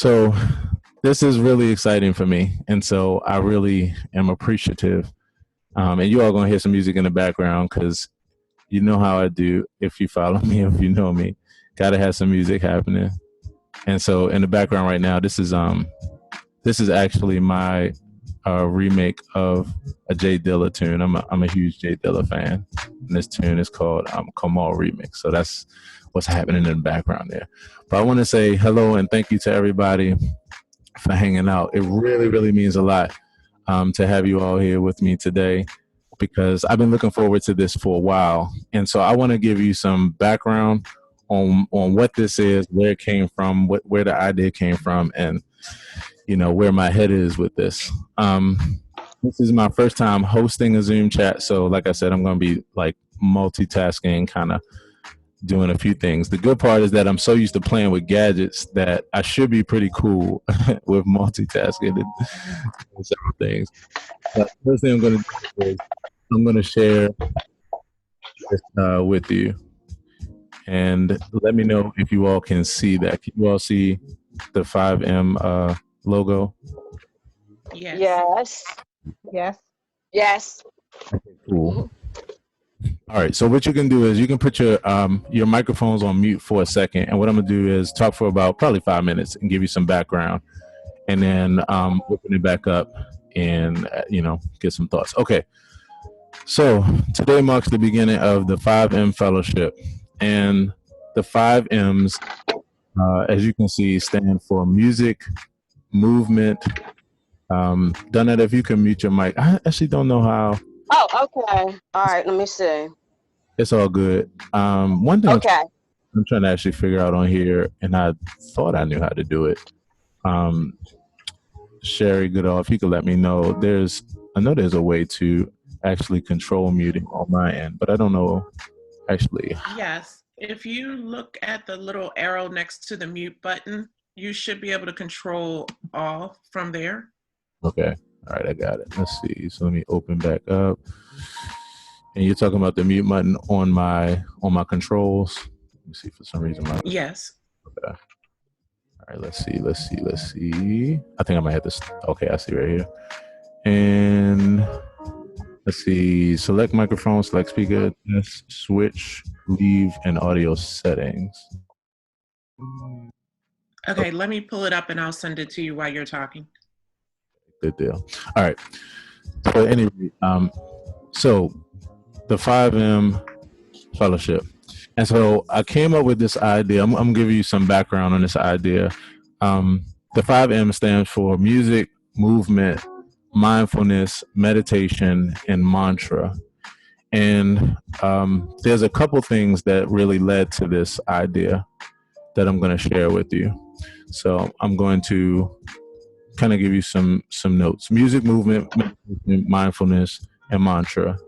So this is really exciting for me. And so I really am appreciative. And you all going to hear some music in the background because you know how I do. If you follow me, if you know me, got to have some music happening. And so in the background right now, this is actually my remake of a Jay Dilla tune. I'm a huge Jay Dilla fan. And this tune is called Kamal Remix. So that's what's happening in the background there. But I want to say hello and thank you to everybody for hanging out. It really, really means a lot to have you all here with me today because I've been looking forward to this for a while. And so I want to give you some background on what this is, where it came from, where the idea came from, and where my head is with this. This is my first time hosting a Zoom chat. So like I said, I'm going to be like multitasking, kind of doing a few things. The good part is that I'm so used to playing with gadgets that I should be pretty cool with multitasking and several things. But first thing I'm going to do is I'm going to share this with you. And let me know if you all can see that. Can you all see the 5M logo? Yes. Yes. Yes. Yes. Okay, cool. All right. So what you can do is you can put your microphones on mute for a second. And what I'm going to do is talk for about probably 5 minutes and give you some background. And then open it back up and, get some thoughts. Okay. So today marks the beginning of the 5M Fellowship. And the 5 M's, as you can see, stand for music, movement. Donette, if you can mute your mic. I actually don't know how. Oh, okay. All right. Let me see. It's all good. One thing Okay. I'm trying to actually figure out on here, and I thought I knew how to do it. Sherry Goodall, if you could let me know. I know there's a way to actually control muting on my end, but I don't know actually. Yes. If you look at the little arrow next to the mute button, you should be able to control all from there. Okay. All right, I got it. Let's see. So let me open back up. And you're talking about the mute button on my controls. Let me see for some reason. Yes. Okay. All right, let's see. I think I might have this. Okay, I see right here. And let's see. Select microphone, select speaker, switch, leave, and audio settings. Okay, let me pull it up and I'll send it to you while you're talking. Good deal. All right. So anyway, so the 5M Fellowship. And so I came up with this idea. I'm going to give you some background on this idea. The 5M stands for music, movement, mindfulness, meditation, and mantra. And there's a couple things that really led to this idea that I'm going to share with you. So I'm going to kind of give you some notes. Music, movement, meditation, mindfulness, and mantra.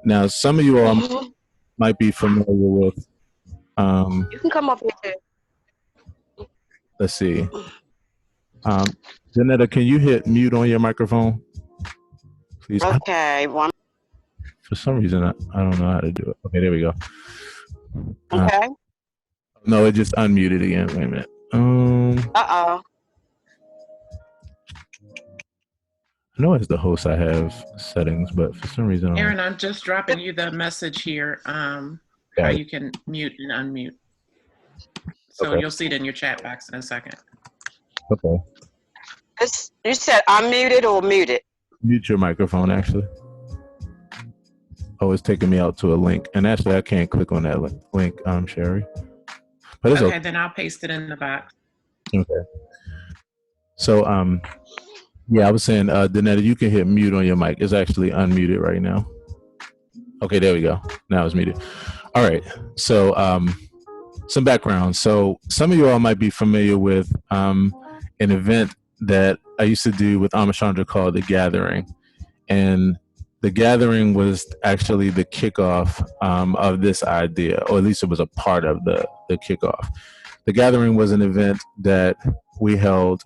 Now, some of you all might be familiar with. You can come up here. Let's see. Janetta, can you hit mute on your microphone, please? Okay. For some reason, I don't know how to do it. Okay, there we go. Okay. No, it just unmuted again. Wait a minute. Uh-oh. I know as the host I have settings, but for some reason, Aaron, I'm just dropping you the message here. How you can mute and unmute. So you'll see it in your chat box in a second. Okay. You said unmuted or muted? Mute your microphone, actually. Oh, it's taking me out to a link. And actually, I can't click on that link, Sherry. But it's okay, then I'll paste it in the box. Okay. So, yeah, I was saying, Danetta, you can hit mute on your mic. It's actually unmuted right now. Okay, there we go. Now it's muted. All right. So, some background. So, some of you all might be familiar with an event that I used to do with Amachandra called The Gathering. And The Gathering was actually the kickoff of this idea, or at least it was a part of the kickoff. The Gathering was an event that we held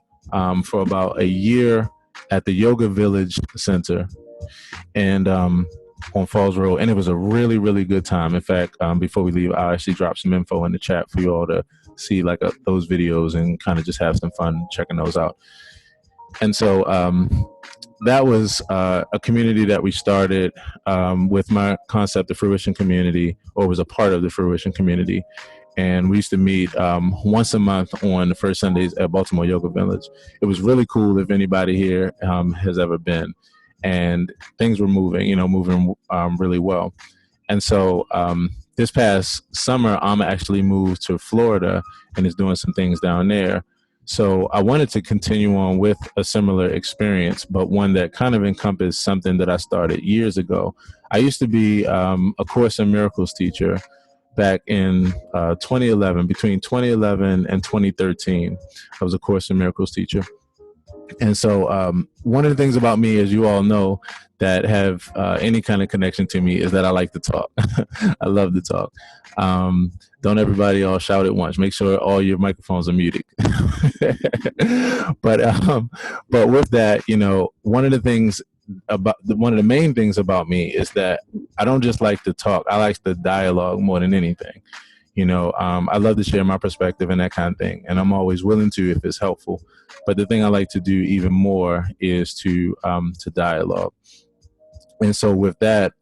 for about a year at the Yoga Village Center and on Falls Road. And it was a really, really good time. In fact, before we leave, I'll actually drop some info in the chat for you all to see like those videos and kind of just have some fun checking those out. And so that was a community that we started with my concept, the Fruition Community, or was a part of the Fruition Community. And we used to meet once a month on the first Sundays at Baltimore Yoga Village. It was really cool if anybody here has ever been. And things were moving really well. And so this past summer, I'm actually moved to Florida and is doing some things down there. So I wanted to continue on with a similar experience, but one that kind of encompassed something that I started years ago. I used to be a Course in Miracles teacher back in 2011. Between 2011 and 2013, I was a Course in Miracles teacher. And so one of the things about me, as you all know, that have any kind of connection to me is that I like to talk. I love to talk. Don't everybody all shout at once. Make sure all your microphones are muted. But with that, one of the main things about me is that I don't just like to talk. I like the dialogue more than anything. I love to share my perspective and that kind of thing. And I'm always willing to if it's helpful. But the thing I like to do even more is to dialogue. And so with that,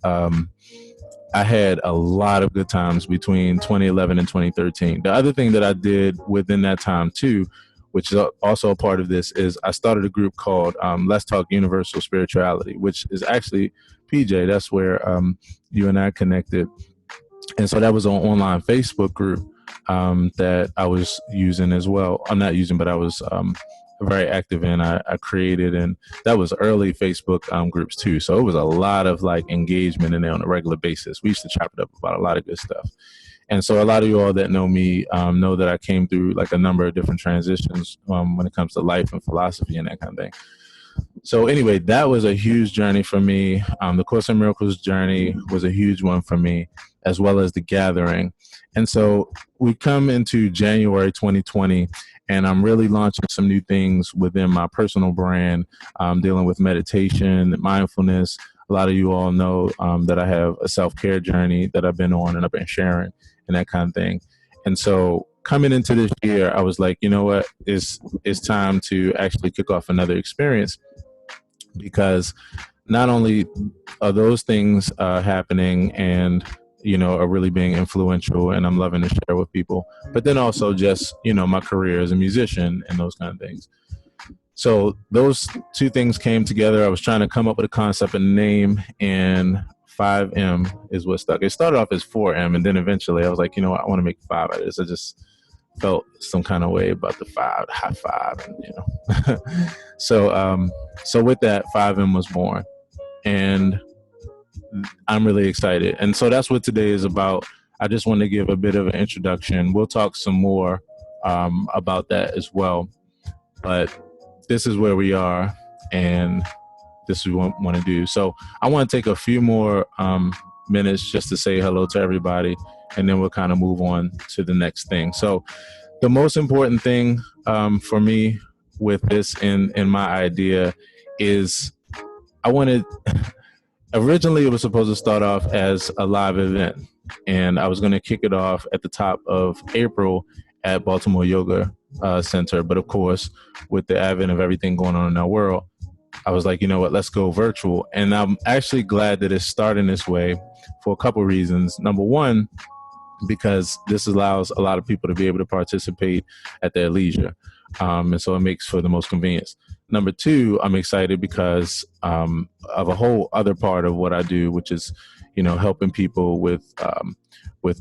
I had a lot of good times between 2011 and 2013. The other thing that I did within that time too, which is also a part of this, is I started a group called Let's Talk Universal Spirituality, which is actually PJ. That's where you and I connected. And so that was an online Facebook group that I was using as well. I'm not using, but I was very active in. I created, and that was early Facebook groups too. So it was a lot of like engagement in there on a regular basis. We used to chop it up about a lot of good stuff. And so a lot of you all that know me know that I came through like a number of different transitions when it comes to life and philosophy and that kind of thing. So anyway, that was a huge journey for me. The Course in Miracles journey was a huge one for me, as well as the gathering. And so we come into January 2020, and I'm really launching some new things within my personal brand, dealing with meditation, mindfulness. A lot of you all know that I have a self-care journey that I've been on and I've been sharing and that kind of thing. And so coming into this year, I was like, you know what, it's time to actually kick off another experience, because not only are those things happening and are really being influential, and I'm loving to share with people, but then also just, my career as a musician and those kind of things. So those two things came together. I was trying to come up with a concept and name, and 5M is what stuck. It started off as 4M, and then eventually I was like, I want to make 5 out of this. I just felt some kind of way about the 5, high 5, and so with that, 5M was born, and I'm really excited. And so that's what today is about. I just want to give a bit of an introduction. We'll talk some more about that as well. But this is where we are, and this is what we want to do. So I want to take a few more minutes just to say hello to everybody, and then we'll kind of move on to the next thing. So the most important thing for me with this in my idea is I wanted... Originally, it was supposed to start off as a live event, and I was going to kick it off at the top of April at Baltimore Yoga Center. But of course, with the advent of everything going on in our world, I was like, you know what, let's go virtual. And I'm actually glad that it's starting this way for a couple of reasons. Number one, because this allows a lot of people to be able to participate at their leisure. And so it makes for the most convenience. Number two, I'm excited because of a whole other part of what I do, which is, helping people with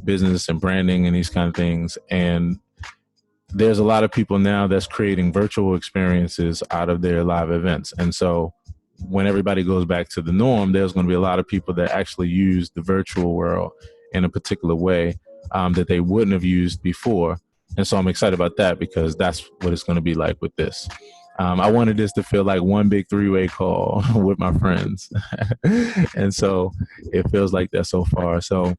business and branding and these kind of things. And there's a lot of people now that's creating virtual experiences out of their live events. And so when everybody goes back to the norm, there's going to be a lot of people that actually use the virtual world in a particular way that they wouldn't have used before. And so I'm excited about that, because that's what it's going to be like with this. I wanted this to feel like one big 3-way call with my friends. And so it feels like that so far. So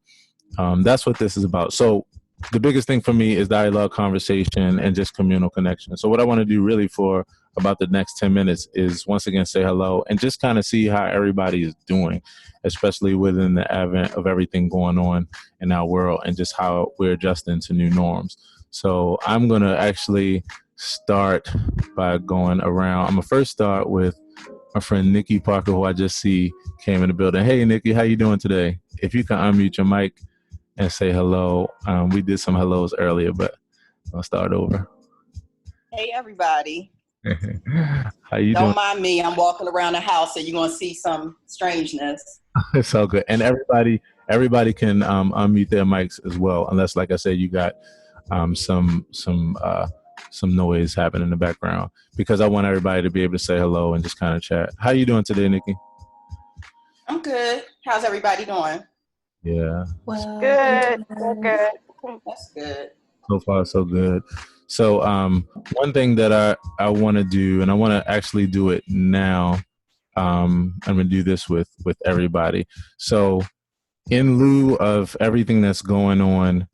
that's what this is about. So the biggest thing for me is dialogue, conversation, and just communal connection. So what I want to do really for about the next 10 minutes is once again say hello and just kind of see how everybody is doing, especially within the advent of everything going on in our world and just how we're adjusting to new norms. So I'm going to actually start by going around. I'm going to first start with my friend Nikki Parker, who I just see came in the building. Hey, Nikki, how you doing today? If you can unmute your mic and say hello. We did some hellos earlier, but I'll start over. Hey, everybody. How you doing? Don't mind me. I'm walking around the house, so you're going to see some strangeness. It's all good. And everybody can unmute their mics as well, unless, like I said, you got some noise happening in the background, because I want everybody to be able to say hello and just kind of chat. How you doing today, Nikki? I'm good. How's everybody doing? Yeah. Well, good. Good. That's good. So far, so good. So one thing that I want to do, and I want to actually do it now. I'm going to do this with everybody. So in lieu of everything that's going on,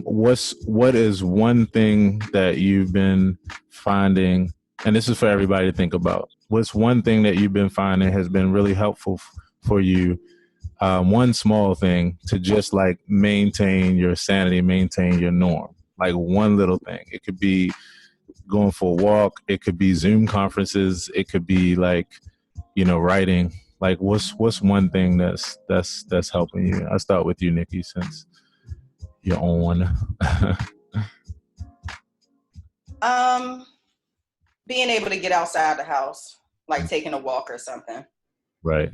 what is one thing that you've been finding, and this is for everybody to think about, what's one thing that you've been finding has been really helpful for you, one small thing to just like maintain your sanity, maintain your norm, like one little thing. It could be going for a walk, it could be Zoom conferences, it could be like, writing. Like what's one thing that's helping you? I'll start with you, Nikki, since you're on. Being able to get outside the house, like taking a walk or something. Right.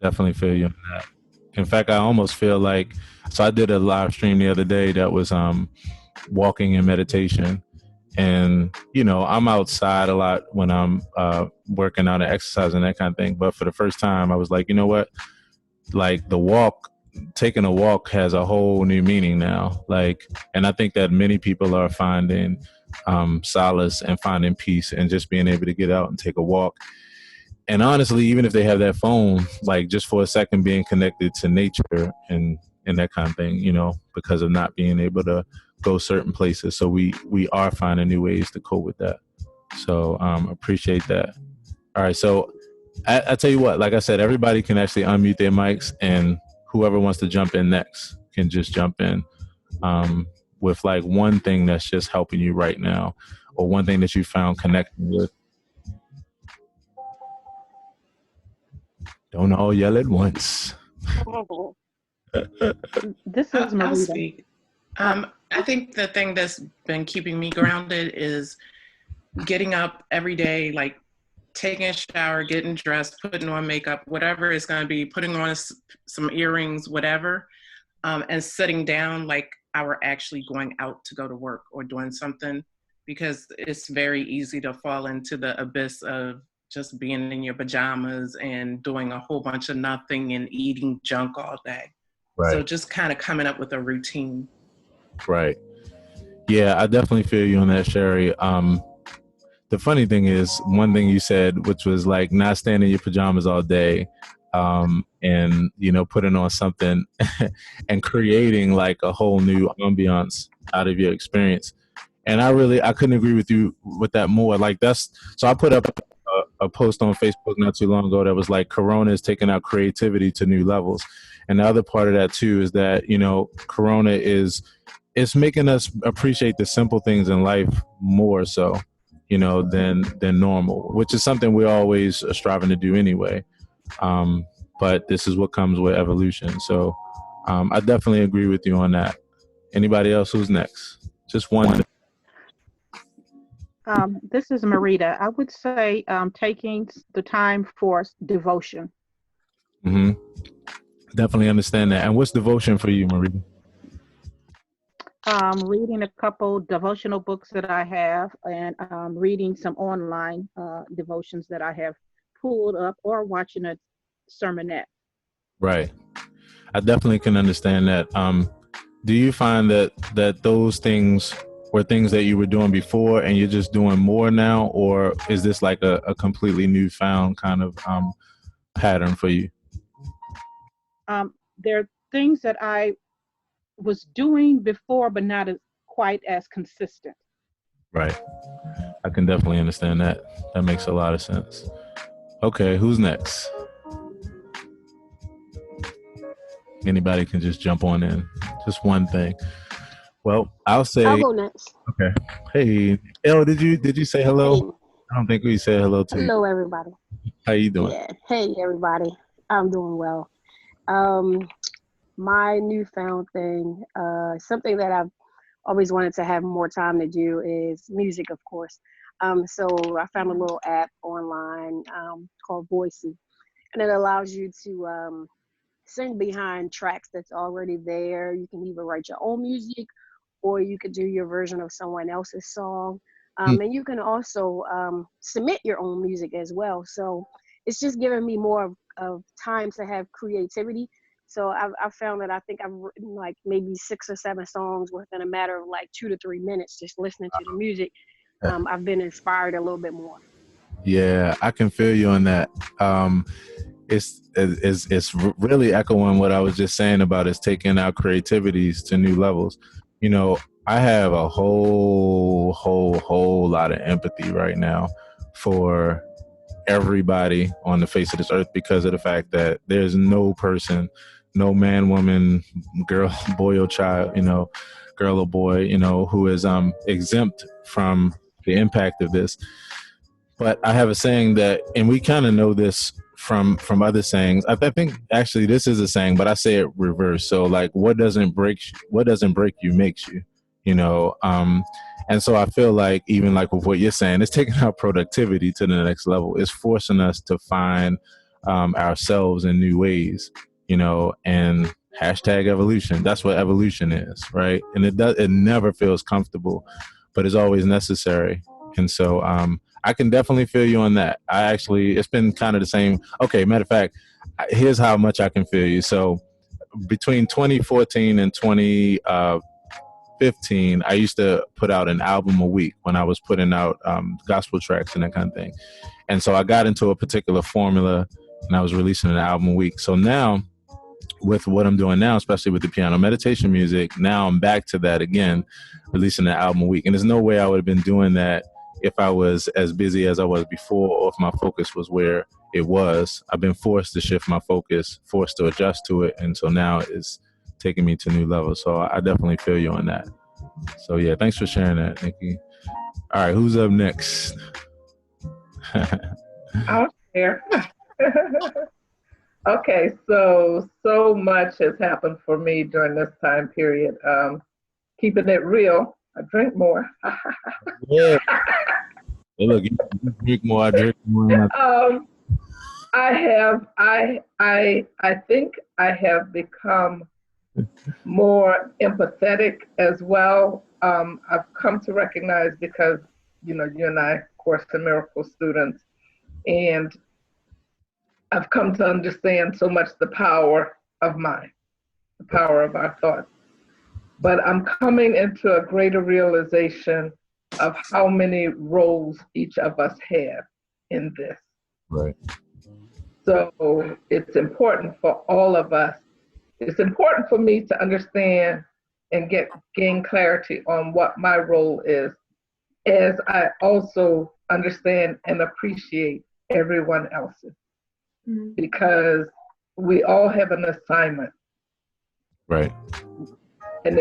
Definitely feel you on that. In fact, I almost feel like, so I did a live stream the other day that was walking and meditation. And, I'm outside a lot when I'm working out and exercising, that kind of thing. But for the first time, I was like, you know what? Like taking a walk has a whole new meaning now. Like, and I think that many people are finding solace and finding peace and just being able to get out and take a walk. And honestly, even if they have that phone, like just for a second being connected to nature and that kind of thing, because of not being able to go certain places. So we are finding new ways to cope with that. So appreciate that. All right. So I tell you what, like I said, everybody can actually unmute their mics, and whoever wants to jump in next can just jump in with like one thing that's just helping you right now, or one thing that you found connecting with. Don't all yell at once. This is Marita. I'll speak. I think the thing that's been keeping me grounded is getting up every day, like taking a shower, getting dressed, putting on makeup, whatever it's going to be, putting on some earrings, whatever, and sitting down like I were actually going out to go to work or doing something, because it's very easy to fall into the abyss of just being in your pajamas and doing a whole bunch of nothing and eating junk all day. Right. So just kind of coming up with a routine. Right. Yeah, I definitely feel you on that, Sherry. The funny thing is, one thing you said, which was like not staying in your pajamas all day, and putting on something and creating like a whole new ambiance out of your experience. And I couldn't agree with you with that more. Like so I put up a post on Facebook not too long ago that was like, Corona is taking out creativity to new levels. And the other part of that too is that, Corona it's making us appreciate the simple things in life more so, than normal, which is something we're always striving to do anyway. But this is what comes with evolution. So I definitely agree with you on that. Anybody else? Who's next? Just one. This is Marita. I would say taking the time for devotion. Mm-hmm. Definitely understand that. And what's devotion for you, Marita? Reading a couple devotional books that I have, and reading some online devotions that I have pulled up, or watching a sermonette. Right. I definitely can understand that. Do you find that those things were things that you were doing before and you're just doing more now, or is this like a completely newfound kind of pattern for you? There are things that I was doing before, but not quite as consistent. Right. I can definitely understand that. That makes a lot of sense. Okay, who's next? Anybody can just jump on in. Just one thing. Well, I'll I'll say go next. okay. Hey, Elle, did you say hello? Hey, I don't think we said hello to you. hello everybody. How you doing? Yeah, hey everybody. I'm doing well. Um, my newfound thing, something that I've always wanted to have more time to do is music, of course. So I found a little app online called Voicey, and it allows you to sing behind tracks that's already there. You can either write your own music or you could do your version of someone else's song. Mm. And you can also submit your own music as well. So it's just giving me more of time to have creativity. So I've found that I think I've written like maybe 6 or 7 songs within a matter of like 2 to 3 minutes just listening to the music. I've been inspired a little bit more. Yeah, I can feel you on that. It's really echoing what I was just saying about it's taking our creativities to new levels. You know, I have a whole lot of empathy right now for everybody on the face of this earth because of the fact that there's no person, no man, woman, girl, boy or child, girl or boy, who is exempt from the impact of this. But I have a saying that, and we kind of know this from other sayings. I think actually this is a saying, but I say it reverse. So like, what doesn't break you makes you, you know. And so I feel like even like with what you're saying, it's taking our productivity to the next level. It's forcing us to find ourselves in new ways, and hashtag evolution. That's what evolution is, right? And it never feels comfortable, but it's always necessary. And so I can definitely feel you on that. It's been kind of the same. Okay, matter of fact, here's how much I can feel you. So between 2014 and 2015, I used to put out an album a week when I was putting out gospel tracks and that kind of thing. And so I got into a particular formula and I was releasing an album a week. So now with what I'm doing now, especially with the piano meditation music, now I'm back to that again, releasing an album a week. And there's no way I would have been doing that if I was as busy as I was before, or if my focus was where it was. I've been forced to shift my focus, forced to adjust to it. And so now it's taking me to new levels. So I definitely feel you on that. So yeah, thanks for sharing that, Nikki. All right, who's up next? I'll share. Okay, so much has happened for me during this time period. Keeping it real, I drink more. Yeah. Hey, look, you drink more, I drink more. I think I have become more empathetic as well. I've come to recognize because, you and I, Course in Miracles students, and I've come to understand so much the power of mind, the power of our thoughts. But I'm coming into a greater realization of how many roles each of us have in this. Right. So it's important for all of us. It's important for me to understand and gain clarity on what my role is, as I also understand and appreciate everyone else's. Because we all have an assignment. Right. And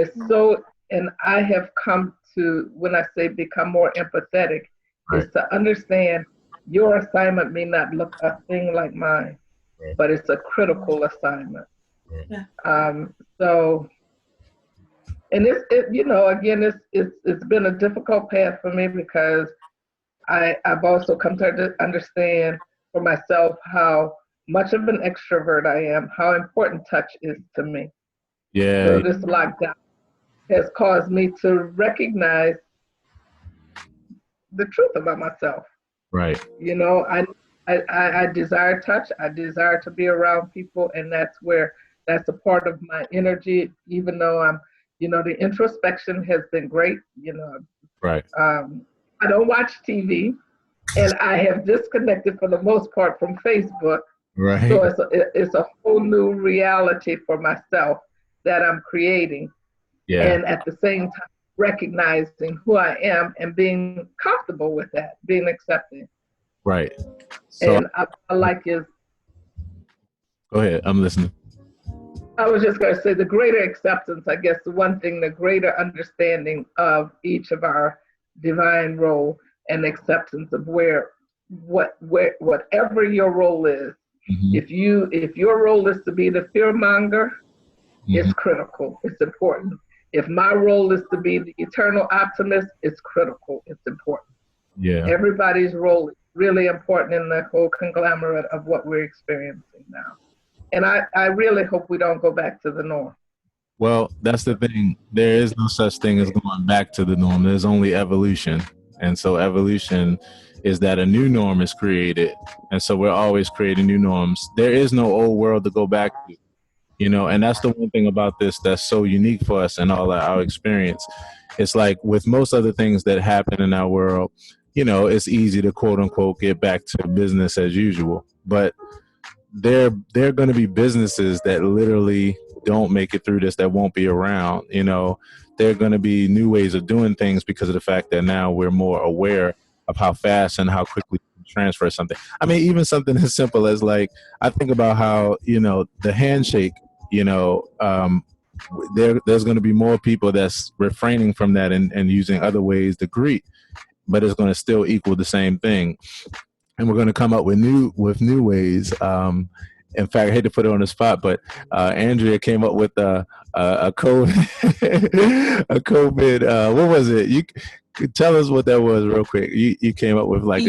and I have come to, when I say become more empathetic, is to understand your assignment may not look a thing like mine, but it's a critical assignment. Yeah. So, and it's been a difficult path for me because I've also come to understand for myself how much of an extrovert I am, how important touch is to me. Yeah. So this lockdown has caused me to recognize the truth about myself. Right. I desire touch. I desire to be around people, and that's a part of my energy, even though I'm, the introspection has been great, Right. I don't watch TV, and I have disconnected for the most part from Facebook. Right. So it's a whole new reality for myself that I'm creating. Yeah. And at the same time, recognizing who I am and being comfortable with that, being accepting. Right. So and I like is. Go ahead. I'm listening. I was just going to say the greater acceptance, I guess the one thing, the greater understanding of each of our divine role and acceptance of whatever your role is. Mm-hmm. If your role is to be the fear monger, Mm-hmm. it's critical. It's important. If my role is to be the eternal optimist, it's critical. It's important. Yeah. Everybody's role is really important in the whole conglomerate of what we're experiencing now. And I really hope we don't go back to the norm. Well, that's the thing. There is no such thing as going back to the norm. There's only evolution. And so evolution is that a new norm is created. And so we're always creating new norms. There is no old world to go back to, you know, and that's the one thing about this that's so unique for us and all our experience. It's like with most other things that happen in our world, you know, it's easy to quote unquote get back to business as usual. But there are going to be businesses that literally don't make it through this, that won't be around. You know, there are going to be new ways of doing things because of the fact that now we're more aware of how fast and how quickly we can transfer something. I mean, even something as simple as like, I think about how, you know, the handshake, you know, there's going to be more people that's refraining from that and using other ways to greet, but it's going to still equal the same thing. And we're going to come up with new ways. In fact, I hate to put it on the spot, but Andrea came up with a code, a COVID. What was it? You could tell us what that was real quick. You came up with like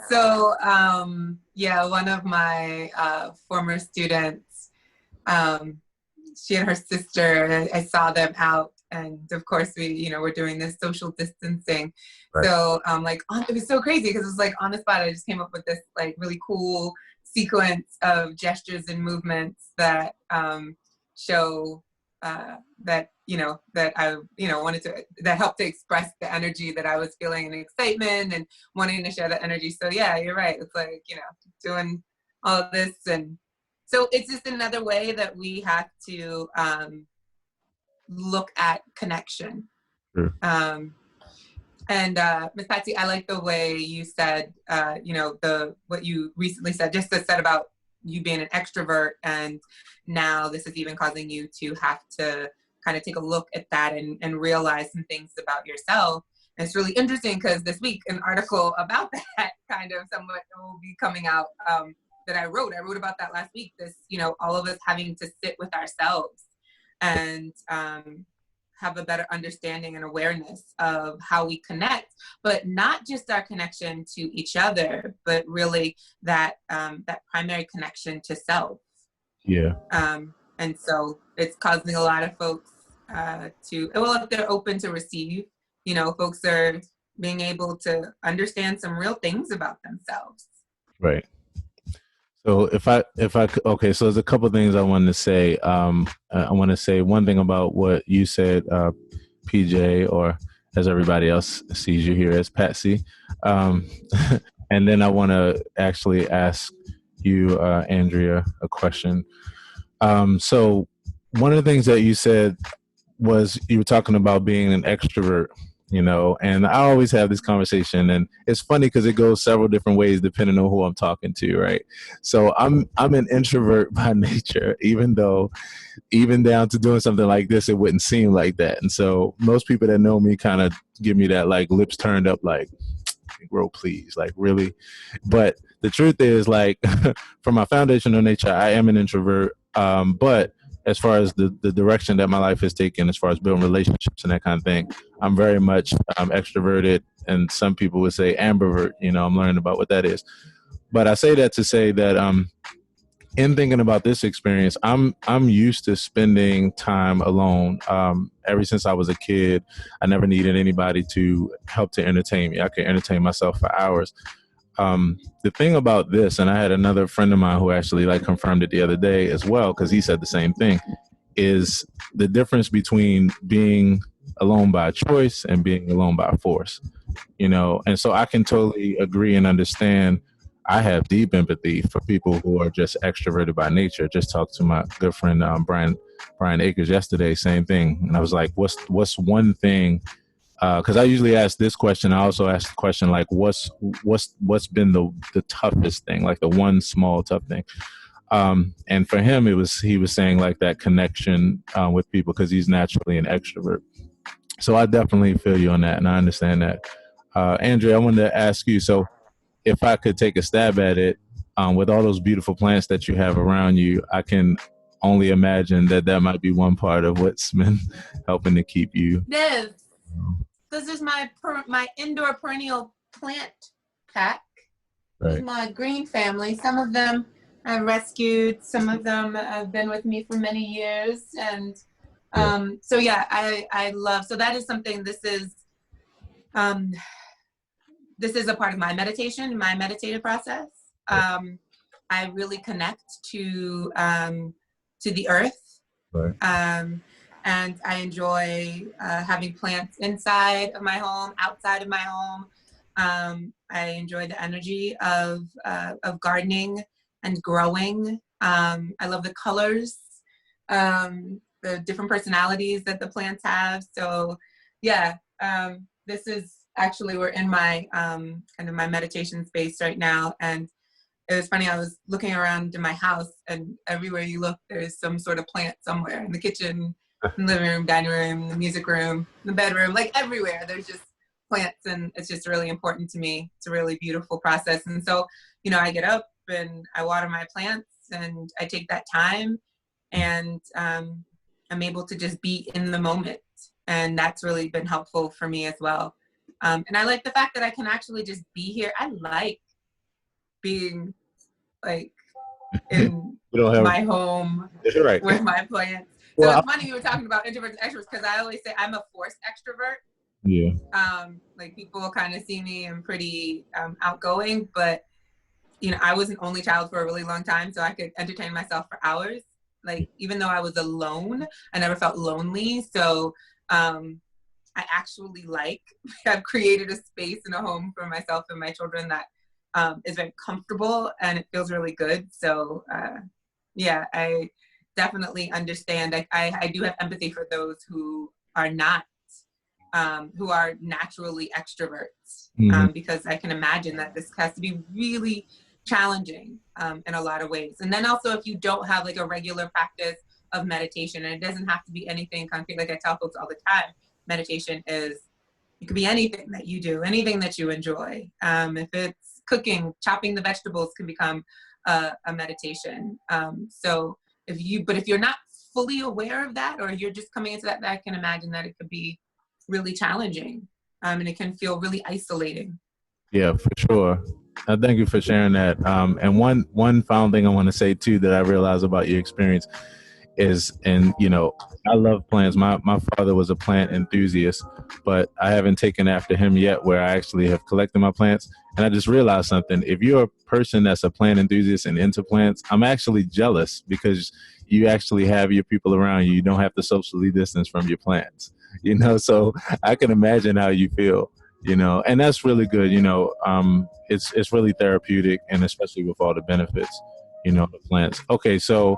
So one of my former students, she and her sister, I saw them out. And of course, we're doing this social distancing. Right. So it was so crazy because it was like on the spot, I just came up with this like really cool sequence of gestures and movements that show that I wanted to, that helped to express the energy that I was feeling and excitement and wanting to share that energy. So yeah, you're right. It's like, doing all of this. And so it's just another way that we have to look at connection. Sure. And Ms. Patsy, I like the way you said, what you recently said, just said about you being an extrovert, and now this is even causing you to have to kind of take a look at that and realize some things about yourself. And it's really interesting because this week an article about that kind of somewhat will be coming out that I wrote. I wrote about that last week. This, all of us having to sit with ourselves and have a better understanding and awareness of how we connect, but not just our connection to each other, but really that that primary connection to self. Yeah. And so it's causing a lot of folks if they're open to receive, folks are being able to understand some real things about themselves. Right. So okay, so there's a couple of things I wanted to say. I want to say one thing about what you said, PJ, or as everybody else sees you here as Patsy. And then I want to actually ask you, Andrea, a question. So one of the things that you said was you were talking about being an extrovert, and I always have this conversation, and it's funny because it goes several different ways depending on who I'm talking to, right? So I'm an introvert by nature, even down to doing something like this, it wouldn't seem like that. And so most people that know me kind of give me that like lips turned up, like, bro, please, like really. But the truth is, like, from my foundational nature, I am an introvert. But as far as the direction that my life has taken, as far as building relationships and that kind of thing, I'm very much extroverted, and some people would say ambivert. I'm learning about what that is. But I say that to say that in thinking about this experience, I'm used to spending time alone. Ever since I was a kid, I never needed anybody to help to entertain me. I could entertain myself for hours. The thing about this, and I had another friend of mine who actually confirmed it the other day as well, because he said the same thing, is the difference between being alone by choice and being alone by force, and so I can totally agree and understand. I have deep empathy for people who are just extroverted by nature. Just talked to my good friend Brian Akers yesterday, same thing, and I was like, what's one thing? Because I usually ask this question. I also ask the question like, what's been the toughest thing, like the one small tough thing. And for him, he was saying like that connection with people because he's naturally an extrovert. So I definitely feel you on that, and I understand that. Andrea, I wanted to ask you, so if I could take a stab at it, with all those beautiful plants that you have around you, I can only imagine that might be one part of what's been helping to keep you. This is my indoor perennial plant pack. This is my green family. Some of them I rescued. Some of them have been with me for many years. And so yeah, I love, so that is something, this is a part of my meditation, my meditative process. I really connect to the earth. Right. And I enjoy having plants inside of my home, outside of my home. I enjoy the energy of gardening and growing. I love the colors, the different personalities that the plants have. So yeah, this is actually, we're in my kind of my meditation space right now. And it was funny, I was looking around in my house, and everywhere you look, there's some sort of plant somewhere, in the kitchen, in the living room, dining room, the music room, the bedroom, like everywhere. There's just plants, and it's just really important to me. It's a really beautiful process. And so, I get up and I water my plants, and I take that time, and I'm able to just be in the moment. And that's really been helpful for me as well. And I like the fact that I can actually just be here. I like being like in my home right. with my plants. So it's funny you were talking about introverts and extroverts, because I always say I'm a forced extrovert. Yeah. Like people kind of see me, I'm pretty outgoing, but I was an only child for a really long time, so I could entertain myself for hours. Like even though I was alone, I never felt lonely. So I actually I've created a space in a home for myself and my children that is very comfortable, and it feels really good. So yeah, I definitely understand. I do have empathy for those who are not, who are naturally extroverts, because I can imagine that this has to be really challenging in a lot of ways. And then also, if you don't have like a regular practice of meditation, and it doesn't have to be anything concrete, like I tell folks all the time, meditation it could be anything that you do, anything that you enjoy. If it's cooking, chopping the vegetables can become a meditation. So if you're not fully aware of that, or you're just coming into that, I can imagine that it could be really challenging, and it can feel really isolating. Yeah, for sure. Thank you for sharing that. And one final thing I want to say too that I realized about your experience is, and I love plants. My father was a plant enthusiast, but I haven't taken after him yet, where I actually have collected my plants. And I just realized something. If you're a person that's a plant enthusiast and into plants, I'm actually jealous, because you actually have your people around you. You don't have to socially distance from your plants, so I can imagine how you feel, and that's really good. It's really therapeutic, and especially with all the benefits, the plants. Okay. So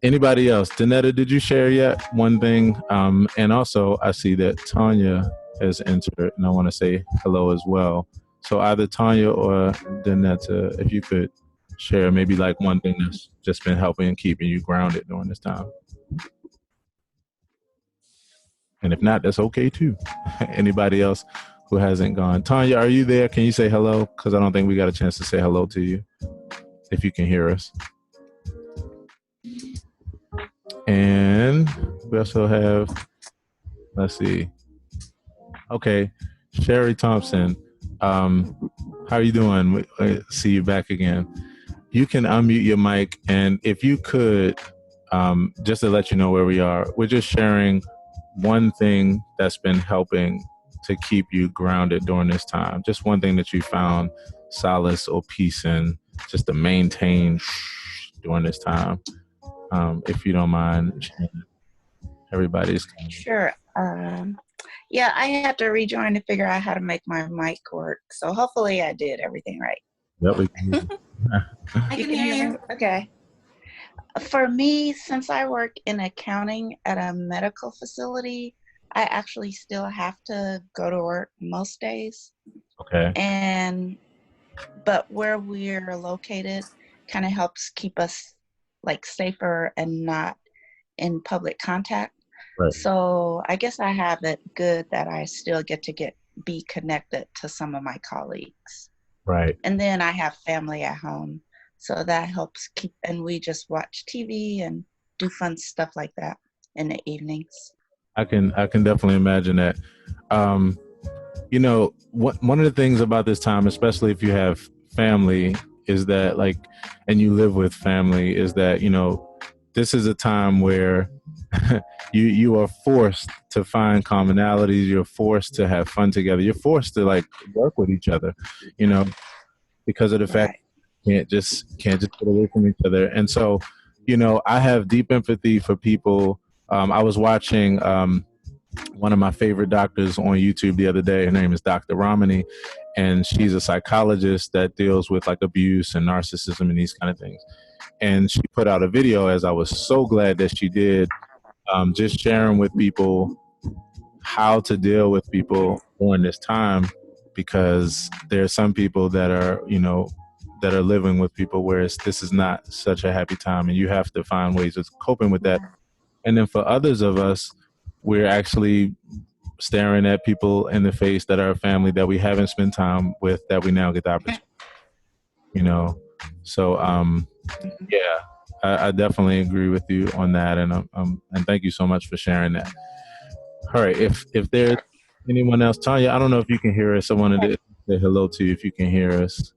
anybody else? Danetta, did you share yet? One thing. And also I see that Tanya has entered, and I want to say hello as well. So either Tanya or Danetta, if you could share maybe like one thing that's just been helping and keeping you grounded during this time. And if not, that's okay too. Anybody else who hasn't gone? Tanya, are you there? Can you say hello? Because I don't think we got a chance to say hello to you, if you can hear us. And we also have, let's see. Okay, Sherry Thompson. How are you doing? See you back again. You can unmute your mic, and if you could, just to let you know where we are, we're just sharing one thing that's been helping to keep you grounded during this time. Just one thing that you found solace or peace in, just to maintain during this time. If you don't mind, everybody's. Sure. Yeah, I had to rejoin to figure out how to make my mic work. So hopefully I did everything right. Yep, we can. I can hear you. Okay. For me, since I work in accounting at a medical facility, I actually still have to go to work most days. Okay. But where we're located kind of helps keep us like safer and not in public contact. Right. So I guess I have it good that I still get to be connected to some of my colleagues. Right. And then I have family at home. So that helps keep, and we just watch TV and do fun stuff like that in the evenings. I can definitely imagine that. You know, one of the things about this time, especially if you have family, is that like, and you live with family, is that, you know, this is a time where you are forced to find commonalities. You're forced to have fun together. You're forced to like work with each other, you know, because of the fact you can't just get away from each other. And so, you know, I have deep empathy for people. I was watching one of my favorite doctors on YouTube the other day. Her name is Dr. Ramani, and she's a psychologist that deals with like abuse and narcissism and these kind of things. And she put out a video, as I was so glad that she did, just sharing with people how to deal with people during this time, because there are some people that are, you know, that are living with people where this is not such a happy time, and you have to find ways of coping with that. And then for others of us, we're actually staring at people in the face that are family that we haven't spent time with, that we now get the opportunity, you know. So yeah, I definitely agree with you on that, and and thank you so much for sharing that. All right, if there's anyone else, Tanya, I don't know if you can hear us. I wanted to say hello to you if you can hear us,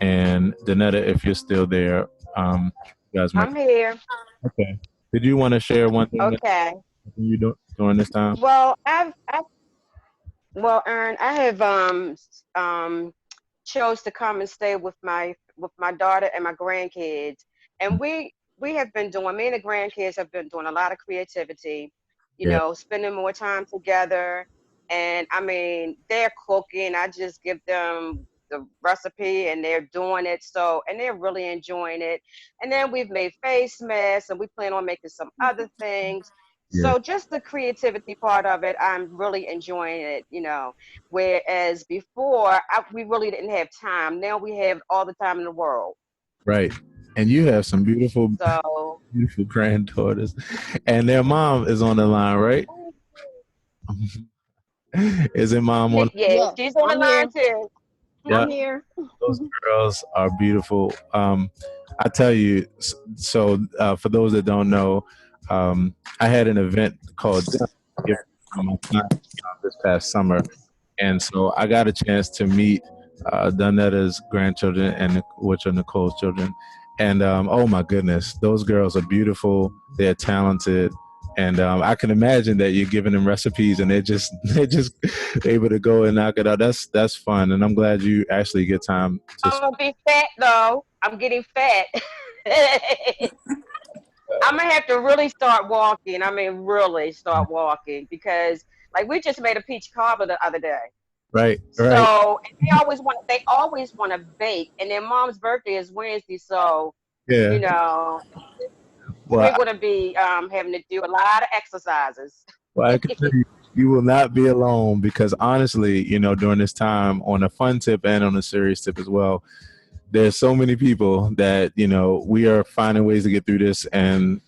and Danetta, if you're still there, you guys might. I'm here. Okay. Did you want to share one thing Okay. that you do during this time? Well, Ern, I have chose to come and stay with my daughter and my grandkids, and we have been doing. Me and the grandkids have been doing a lot of creativity, you Yeah. know, spending more time together. And I mean, they're cooking. I just give them the recipe, and they're doing it. So, and they're really enjoying it. And then we've made face masks, and we plan on making some other things. Yeah. So just the creativity part of it, I'm really enjoying it, you know. Whereas before, we really didn't have time. Now we have all the time in the world. Right. And you have some beautiful, So beautiful granddaughters, and their mom is on the line, right? Isn't mom on? yeah, she's on the I'm line here. too. Yeah. I'm here. Those girls are beautiful. I tell you, so for those that don't know, I had an event called Dinner on my time this past summer, and so I got a chance to meet Donetta's grandchildren, and which are Nicole's children. And oh my goodness, those girls are beautiful. They're talented, and I can imagine that you're giving them recipes, and they're just able to go and knock it out. That's fun, and I'm glad you actually get time to. I'm gonna be fat though. I'm getting fat. I'm gonna have to really start walking. I mean, really start walking, because like we just made a peach cobbler the other day. Right. So and they always want to bake, and their mom's birthday is Wednesday, so Yeah. you know, Well, we're gonna be having to do a lot of exercises. Well, I can tell you, you will not be alone, because honestly, you know, during this time, on a fun tip and on a serious tip as well, there's so many people that, you know, we are finding ways to get through this, and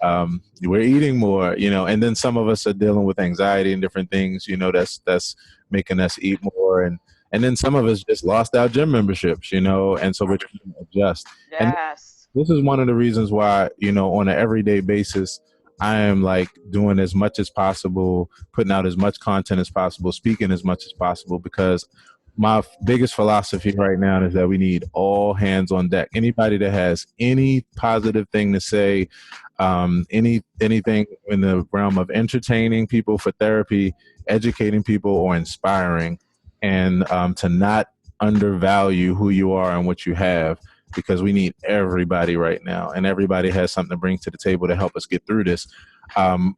we're eating more, you know, and then some of us are dealing with anxiety and different things, you know, that's making us eat more, and then some of us just lost our gym memberships, you know, and so we're trying to adjust. And Yes. this is one of the reasons why, you know, on an everyday basis, I am like doing as much as possible, putting out as much content as possible, speaking as much as possible, because my biggest philosophy right now is that we need all hands on deck. Anybody that has any positive thing to say, anything in the realm of entertaining people for therapy, educating people, or inspiring, and to not undervalue who you are and what you have, because we need everybody right now, and everybody has something to bring to the table to help us get through this.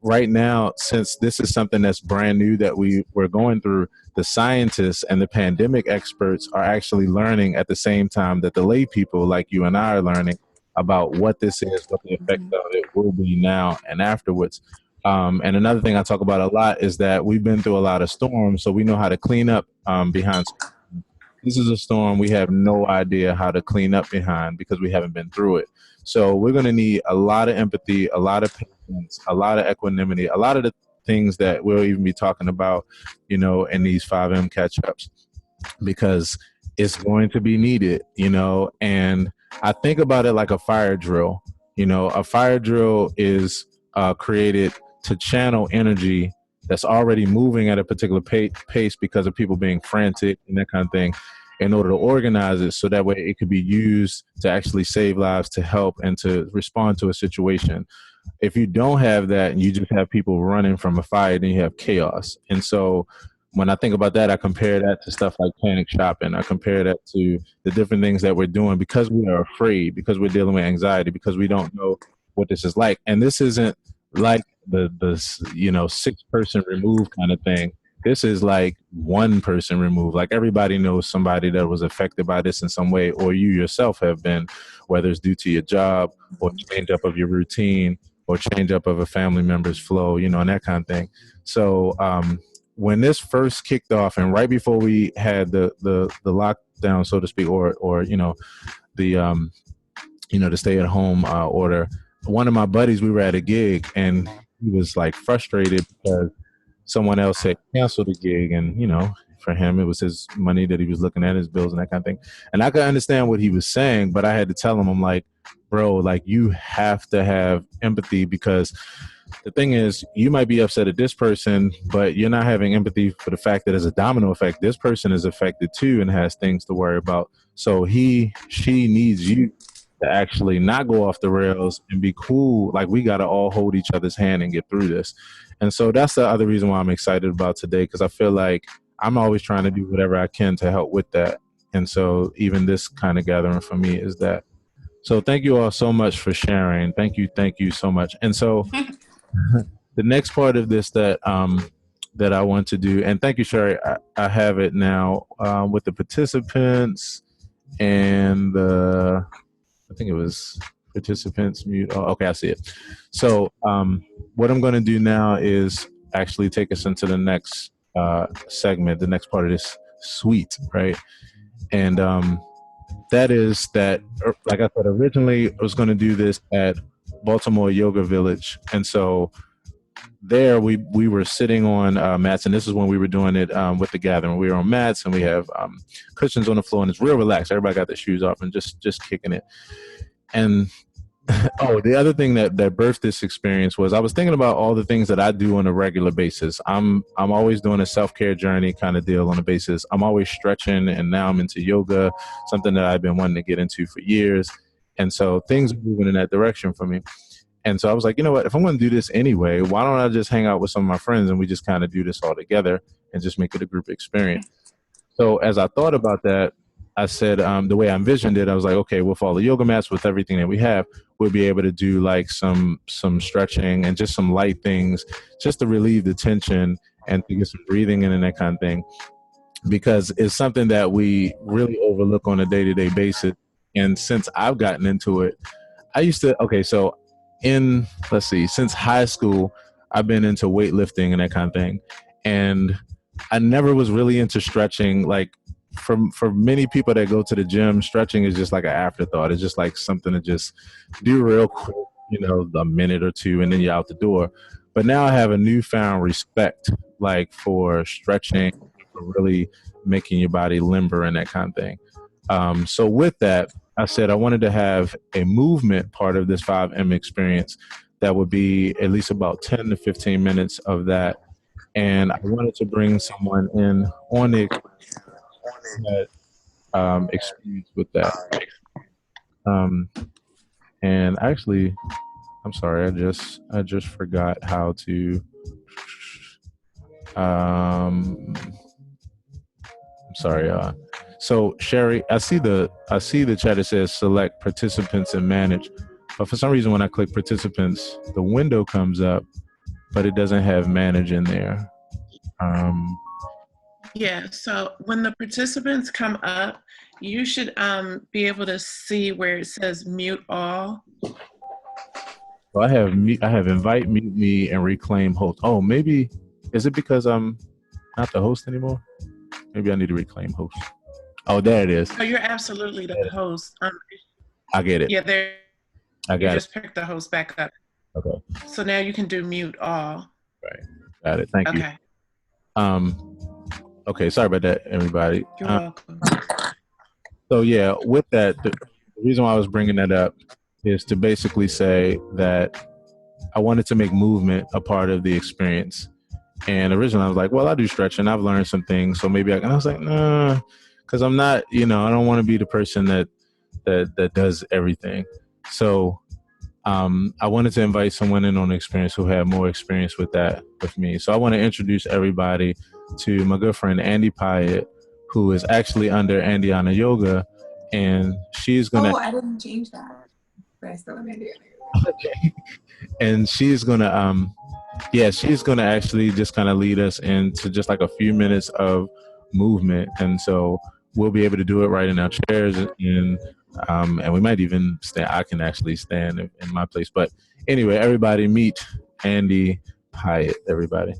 Right now, since this is something that's brand new that we're going through, the scientists and the pandemic experts are actually learning at the same time that the lay people like you and I are learning about what this is, what the effect of it will be now and afterwards. And another thing I talk about a lot is that we've been through a lot of storms, so we know how to clean up behind. this is a storm we have no idea how to clean up behind because we haven't been through it. So we're going to need a lot of empathy, a lot of patience, a lot of equanimity, a lot of the things that we'll even be talking about, in these 5M catch-ups, because it's going to be needed, and I think about it like a fire drill. A fire drill is created to channel energy that's already moving at a particular pace because of people being frantic and that kind of thing, in order to organize it so that way it could be used to actually save lives, to help, and to respond to a situation. If you don't have that and you just have people running from a fire, then you have chaos. And so when I think about that, I compare that to stuff like panic shopping. I compare that to the different things that we're doing because we are afraid, because we're dealing with anxiety, because we don't know what this is like. And this isn't like the 6-person remove kind of thing. This is like 1-person remove. Like everybody knows somebody that was affected by this in some way, or you yourself have been, whether it's due to your job or change up of your routine or change up of a family member's flow, and that kind of thing. So when this first kicked off, and right before we had the lockdown, so to speak, or the the stay at home order, one of my buddies, we were at a gig and he was like frustrated because someone else had canceled the gig, and for him it was his money that he was looking at, his bills and that kind of thing. And I could understand what he was saying, but I had to tell him, I'm like, bro, like you have to have empathy, because the thing is, you might be upset at this person, but you're not having empathy for the fact that as a domino effect, this person is affected too and has things to worry about. So she needs you to actually not go off the rails and be cool. Like we got to all hold each other's hand and get through this. And so that's the other reason why I'm excited about today, because I feel like I'm always trying to do whatever I can to help with that. And so even this kind of gathering for me is that. So thank you all so much for sharing. Thank you so much. And so the next part of this that I want to do, and thank you, Sherry, I have it now with the participants and I think it was participants mute. Oh, okay, I see it. So what I'm going to do now is actually take us into the next segment, the next part of this suite, right? And that is that, like I said, originally I was going to do this at Baltimore Yoga Village. And so there we were sitting on mats, and this is when we were doing it with the gathering. We were on mats and we have cushions on the floor, and it's real relaxed. Everybody got their shoes off and just kicking it. And the other thing that birthed this experience was I was thinking about all the things that I do on a regular basis. I'm always doing a self-care journey kind of deal on a basis. I'm always stretching, and now I'm into yoga, something that I've been wanting to get into for years. And so things are moving in that direction for me. And so I was like, you know what, if I'm going to do this anyway, why don't I just hang out with some of my friends and we just kind of do this all together and just make it a group experience. So as I thought about that, I said, the way I envisioned it, I was like, okay, with all the yoga mats, with everything that we have, we'll be able to do like some stretching and just some light things just to relieve the tension and to get some breathing in and that kind of thing, because it's something that we really overlook on a day-to-day basis. And since I've gotten into it, since high school, I've been into weightlifting and that kind of thing. And I never was really into stretching. Like for many people that go to the gym, stretching is just like an afterthought. It's just like something to just do real quick, a minute or two, and then you're out the door. But now I have a newfound respect, like for stretching, for really making your body limber and that kind of thing. So with that, I said I wanted to have a movement part of this 5M experience that would be at least about 10 to 15 minutes of that. And I wanted to bring someone in on the experience with that. And actually, I'm sorry, I just forgot how to. I'm sorry. So Sherry, I see the chat that says select participants and manage, but for some reason when I click participants, the window comes up, but it doesn't have manage in there. Yeah, so when the participants come up, you should be able to see where it says mute all. So I have invite, mute me, and reclaim host. Oh, maybe, is it because I'm not the host anymore? Maybe I need to reclaim host. Oh, there it is. Oh, you're absolutely the host. I get it. Yeah, there. I You got it. just picked the host back up. Okay. So now you can do mute all. Right. Got it. Thank you. Okay. Okay. Sorry about that, everybody. You're welcome. So yeah, with that, the reason why I was bringing that up is to basically say that I wanted to make movement a part of the experience. And originally I was like, well, I do stretching. I've learned some things. So maybe and I was like, nah, because I'm not, I don't want to be the person that does everything. So I wanted to invite someone in on the experience who had more experience with that with me. So I want to introduce everybody to my good friend, Andy Pyatt, who is actually under Andiana Yoga. And she's going to... Oh, I didn't change that. But I still am Andiana Yoga. Okay. And she's going to... she's going to actually just kind of lead us into just like a few minutes of movement. And so we'll be able to do it right in our chairs, and we might even stand. I can actually stand in my place. But anyway, everybody meet Andy Pyatt, everybody.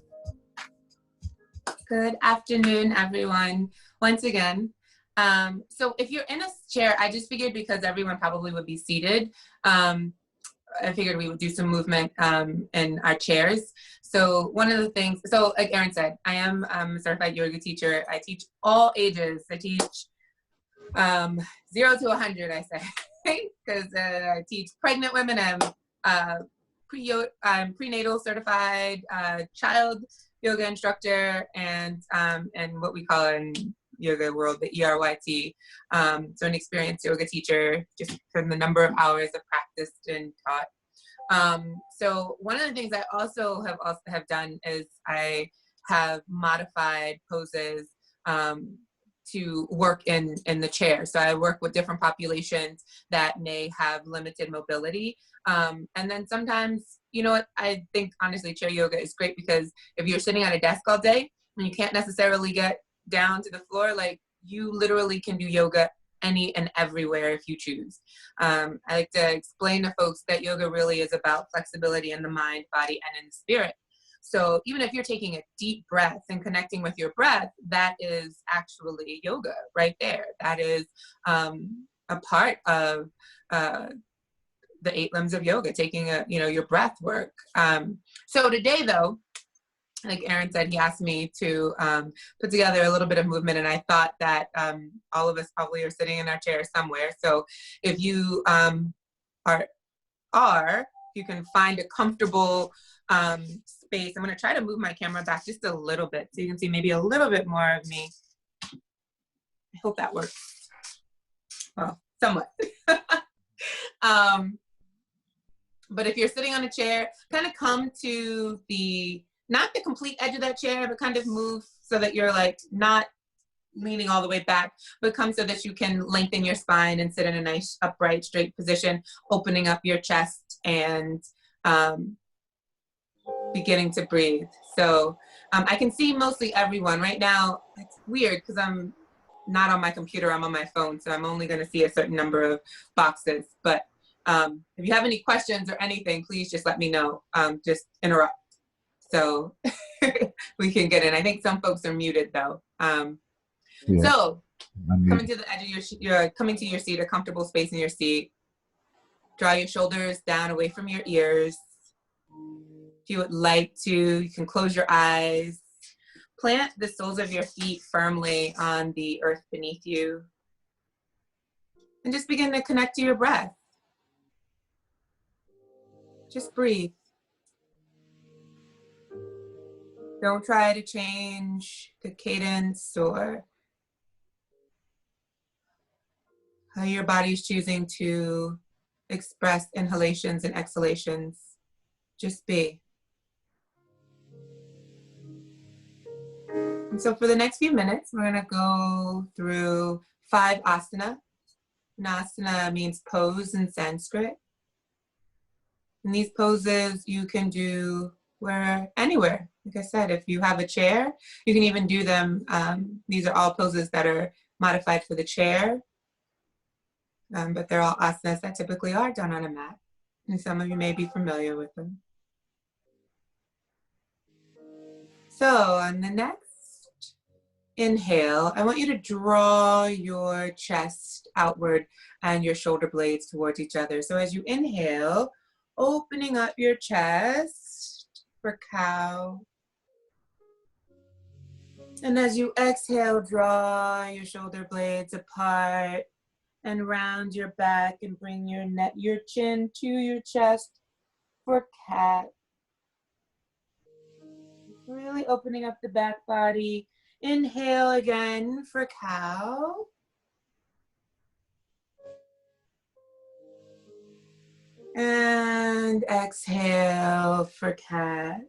Good afternoon, everyone. Once again. So if you're in a chair, I just figured because everyone probably would be seated, I figured we would do some movement in our chairs. So one of the things, so like Erin said, I am a certified yoga teacher. I teach all ages. I teach 0 to 100, I say, because I teach pregnant women. I'm prenatal certified child yoga instructor, and what we call in yoga world the ERYT. So an experienced yoga teacher, just from the number of hours I've practiced and taught. So one of the things I also have done is I have modified poses to work in the chair. So I work with different populations that may have limited mobility. And then sometimes, what I think honestly chair yoga is great, because if you're sitting at a desk all day and you can't necessarily get down to the floor, like you literally can do yoga any and everywhere if you choose. I like to explain to folks that yoga really is about flexibility in the mind, body, and in the spirit. So even if you're taking a deep breath and connecting with your breath, that is actually yoga right there. That is a part of the 8 limbs of yoga, taking your breath work. So today though, like Erin said, he asked me to put together a little bit of movement, and I thought that all of us probably are sitting in our chairs somewhere. So if you if you can find a comfortable space, I'm going to try to move my camera back just a little bit so you can see maybe a little bit more of me. I hope that works. Well, somewhat. But if you're sitting on a chair, kind of come to not the complete edge of that chair, but kind of move so that you're like not leaning all the way back, but come so that you can lengthen your spine and sit in a nice upright, straight position, opening up your chest and beginning to breathe. So I can see mostly everyone right now. It's weird because I'm not on my computer, I'm on my phone, so I'm only going to see a certain number of boxes. But if you have any questions or anything, please just let me know. Just interrupt so we can get in. I think some folks are muted though. So coming to the edge of you're coming to your seat, a comfortable space in your seat. Draw your shoulders down away from your ears. If you would like to, you can close your eyes. Plant the soles of your feet firmly on the earth beneath you. And just begin to connect to your breath. Just breathe. Don't try to change the cadence or how your body's choosing to express inhalations and exhalations. Just be. And so for the next few minutes, we're gonna go through 5 asana. An asana means pose in Sanskrit. And these poses you can do anywhere. Like I said, if you have a chair, you can even do them. These are all poses that are modified for the chair, but they're all asanas that typically are done on a mat. And some of you may be familiar with them. So on the next inhale, I want you to draw your chest outward and your shoulder blades towards each other. So as you inhale, opening up your chest for cow. And as you exhale, draw your shoulder blades apart and round your back and bring your neck, your chin to your chest for cat. Really opening up the back body. Inhale again for cow. And exhale for cat.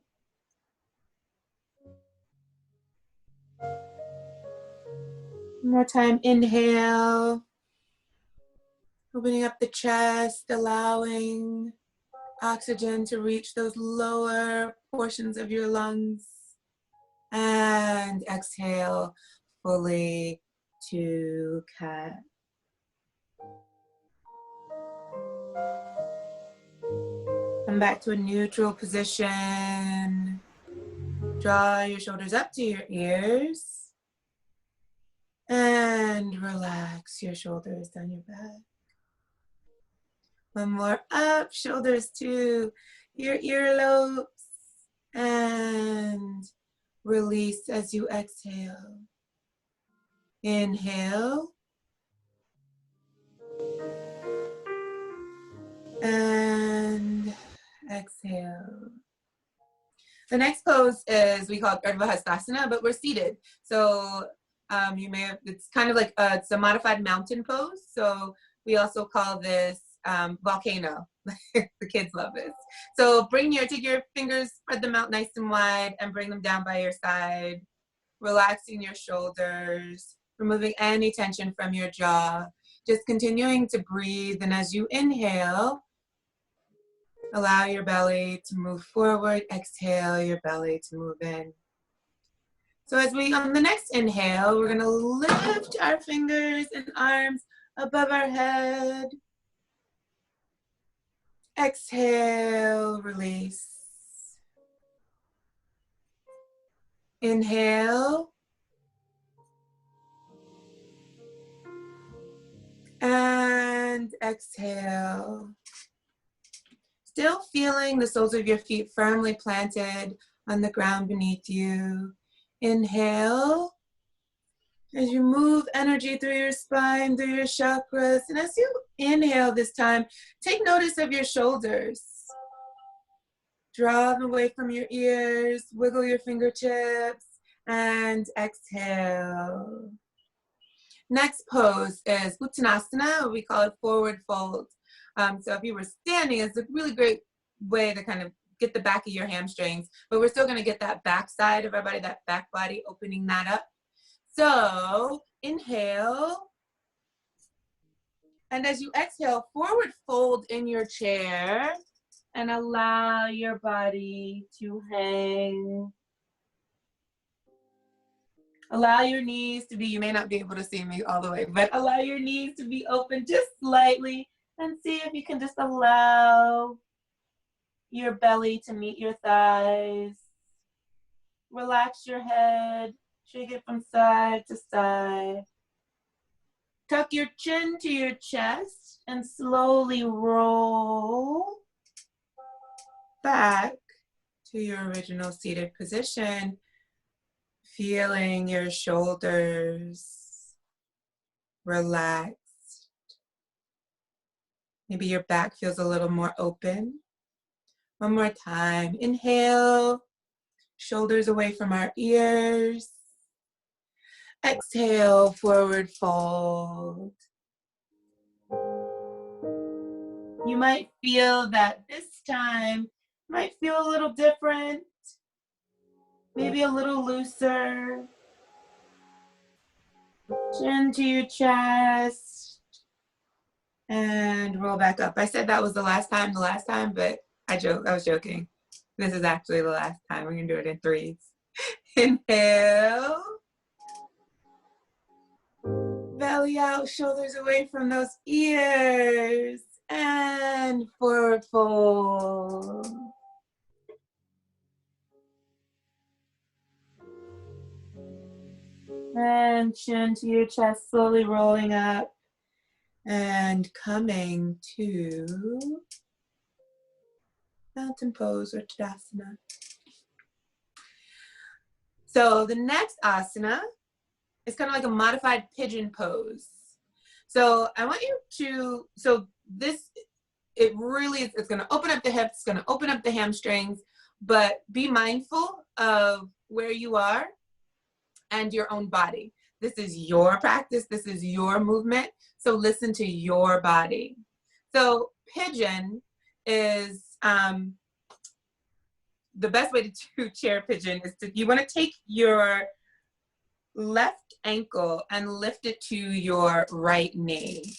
One more time, inhale. Opening up the chest, allowing oxygen to reach those lower portions of your lungs. And exhale fully to cat. Come back to a neutral position. Draw your shoulders up to your ears. And relax your shoulders down your back. One more up, shoulders to your earlobes. And release as you exhale. Inhale. And exhale. The next pose is, we call it Urdhva Hastasana, but we're seated. So you may have, it's kind of like, it's a modified mountain pose. So we also call this volcano. The kids love this. So take your fingers, spread them out nice and wide and bring them down by your side. Relaxing your shoulders, removing any tension from your jaw. Just continuing to breathe. And as you inhale, allow your belly to move forward. Exhale your belly to move in. So as we, on the next inhale, we're gonna lift our fingers and arms above our head. Exhale, release. Inhale. And exhale. Still feeling the soles of your feet firmly planted on the ground beneath you. Inhale. As you move energy through your spine, through your chakras. And as you inhale this time, take notice of your shoulders. Draw them away from your ears, wiggle your fingertips, and exhale. Next pose is Uttanasana. We call it forward fold. So if you were standing, it's a really great way to kind of get the back of your hamstrings, but we're still gonna get that back side of our body, that back body, opening that up. So inhale. And as you exhale, forward fold in your chair and allow your body to hang. Allow your knees to be, you may not be able to see me all the way, but allow your knees to be open just slightly and see if you can just allow your belly to meet your thighs. Relax your head, shake it from side to side. Tuck your chin to your chest and slowly roll back to your original seated position. Feeling your shoulders relaxed. Maybe your back feels a little more open. One more time. Inhale, shoulders away from our ears. Exhale, forward fold. You might feel that this time might feel a little different. Maybe a little looser. Chin to your chest. And roll back up. I said that was the last time, but I was joking. This is actually the last time. We're gonna do it in threes. Inhale. Belly out, shoulders away from those ears. And forward fold. And chin to your chest, slowly rolling up and coming to mountain pose or Tadasana. So the next asana is kind of like a modified pigeon pose. So I want you to, so this, it really is, it's gonna open up the hips, it's gonna open up the hamstrings, but be mindful of where you are and your own body. This is your practice, this is your movement, so listen to your body. So pigeon is, the best way to do chair pigeon is to, you wanna take your left ankle and lift it to your right knee.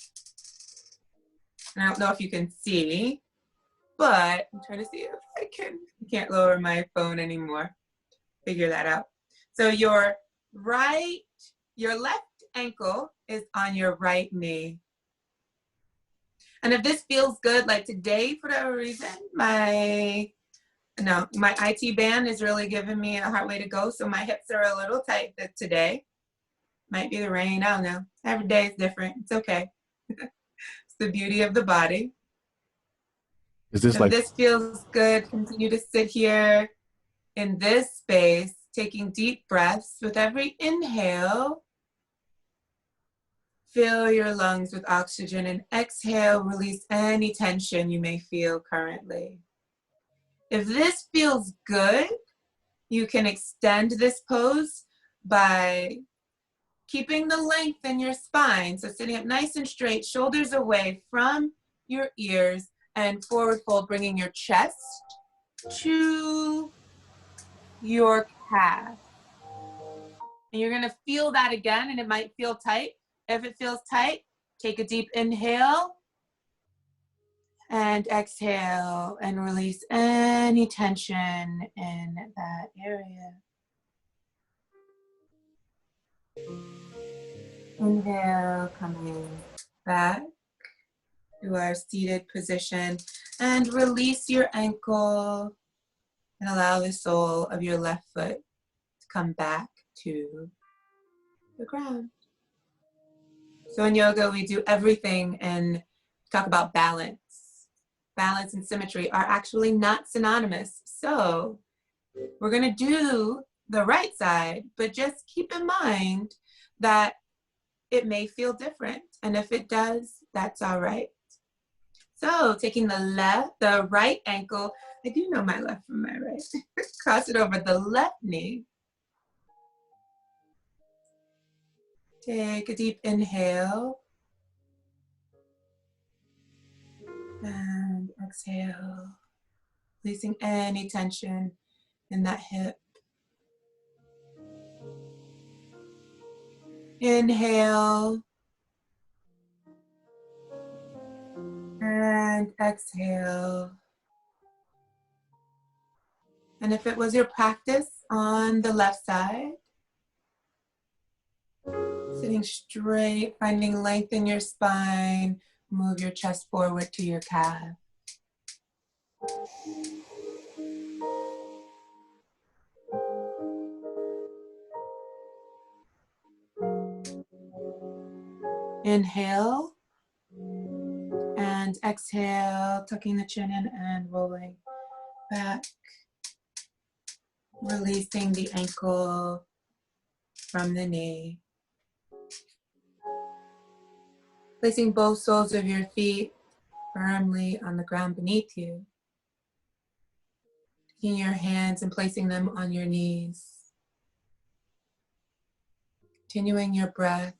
And I don't know if you can see, but I'm trying to see if I can. I can't lower my phone anymore. Figure that out. So your left ankle is on your right knee. And if this feels good, like today, for whatever reason, my IT band is really giving me a hard way to go. So my hips are a little tight today. Might be the rain, I don't know. Every day is different, it's okay. It's the beauty of the body. Is this If like this feels good, continue to sit here in this space, taking deep breaths. With every inhale, fill your lungs with oxygen, and exhale, release any tension you may feel currently. If this feels good, you can extend this pose by keeping the length in your spine. So sitting up nice and straight, shoulders away from your ears, and forward fold, bringing your chest to your calf. And you're gonna feel that again, and it might feel tight. If it feels tight, take a deep inhale and exhale and release any tension in that area. Inhale, coming back to our seated position, and release your ankle and allow the sole of your left foot to come back to the ground. So in yoga, we do everything and talk about balance. Balance and symmetry are actually not synonymous. So we're gonna do the right side, but just keep in mind that it may feel different. And if it does, that's all right. So taking the right ankle, I do know my left from my right. Cross it over the left knee. Take a deep inhale. And exhale, releasing any tension in that hip. Inhale. And exhale. And if it was your practice on the left side, sitting straight, finding length in your spine, move your chest forward to your calf. Inhale and exhale, tucking the chin in and rolling back, releasing the ankle from the knee. Placing both soles of your feet firmly on the ground beneath you. Taking your hands and placing them on your knees. Continuing your breath.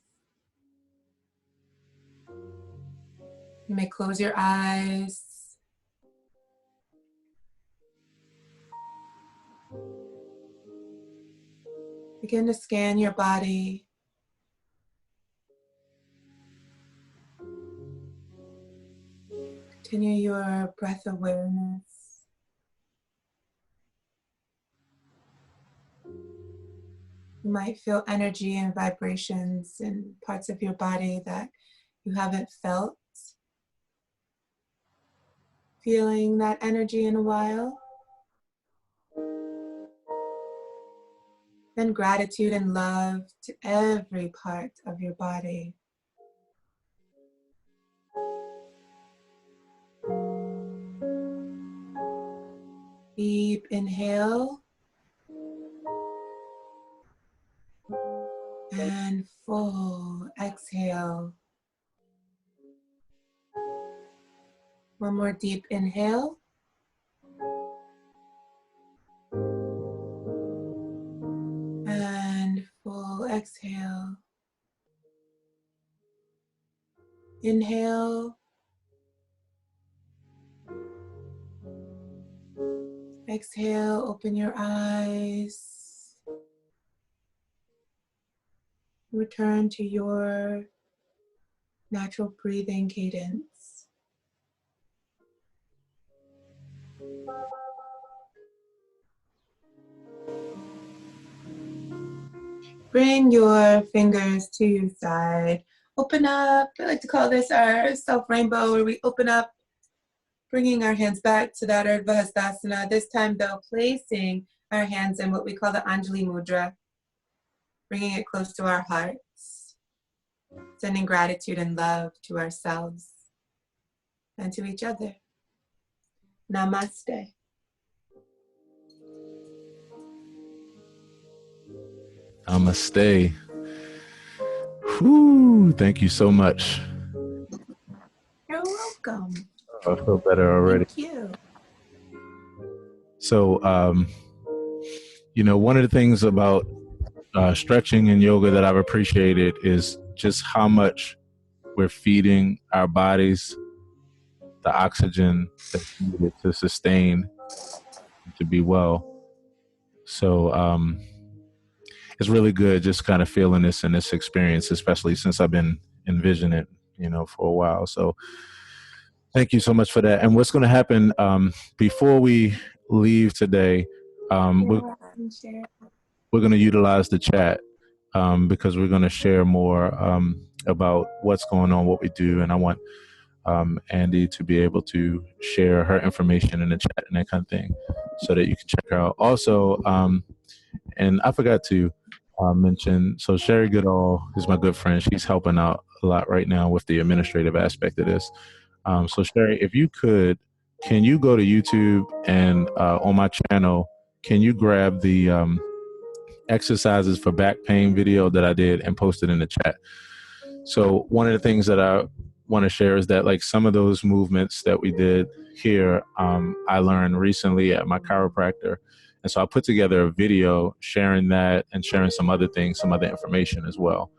You may close your eyes. Begin to scan your body. Continue your breath awareness. You might feel energy and vibrations in parts of your body that you haven't felt. Feeling that energy in a while. Then gratitude and love to every part of your body. Deep inhale and full exhale. One more deep inhale. And full exhale. Inhale. Exhale, open your eyes. Return to your natural breathing cadence. Bring your fingers to your side. Open up. I like to call this our self-rainbow, where we open up, bringing our hands back to that Urdhva Hastasana. This time, though, placing our hands in what we call the Anjali Mudra, bringing it close to our hearts, sending gratitude and love to ourselves and to each other. Namaste. Namaste. Whew, thank you so much. You're welcome. I feel better already. Thank you. So, one of the things about stretching and yoga that I've appreciated is just how much we're feeding our bodies the oxygen that's needed to sustain, to be well. So it's really good just kind of feeling this and this experience, especially since I've been envisioning it, for a while. So thank you so much for that. And what's going to happen before we leave today, we're going to utilize the chat because we're going to share more about what's going on, what we do. And I want Andy to be able to share her information in the chat and that kind of thing so that you can check her out. Also, and I forgot to mention, so Sherry Goodall is my good friend. She's helping out a lot right now with the administrative aspect of this. So Sherry, if you could, can you go to YouTube and on my channel, can you grab the exercises for back pain video that I did and post it in the chat? So one of the things that I want to share is that like some of those movements that we did here, I learned recently at my chiropractor. And so I put together a video sharing that and sharing some other things, some other information as well.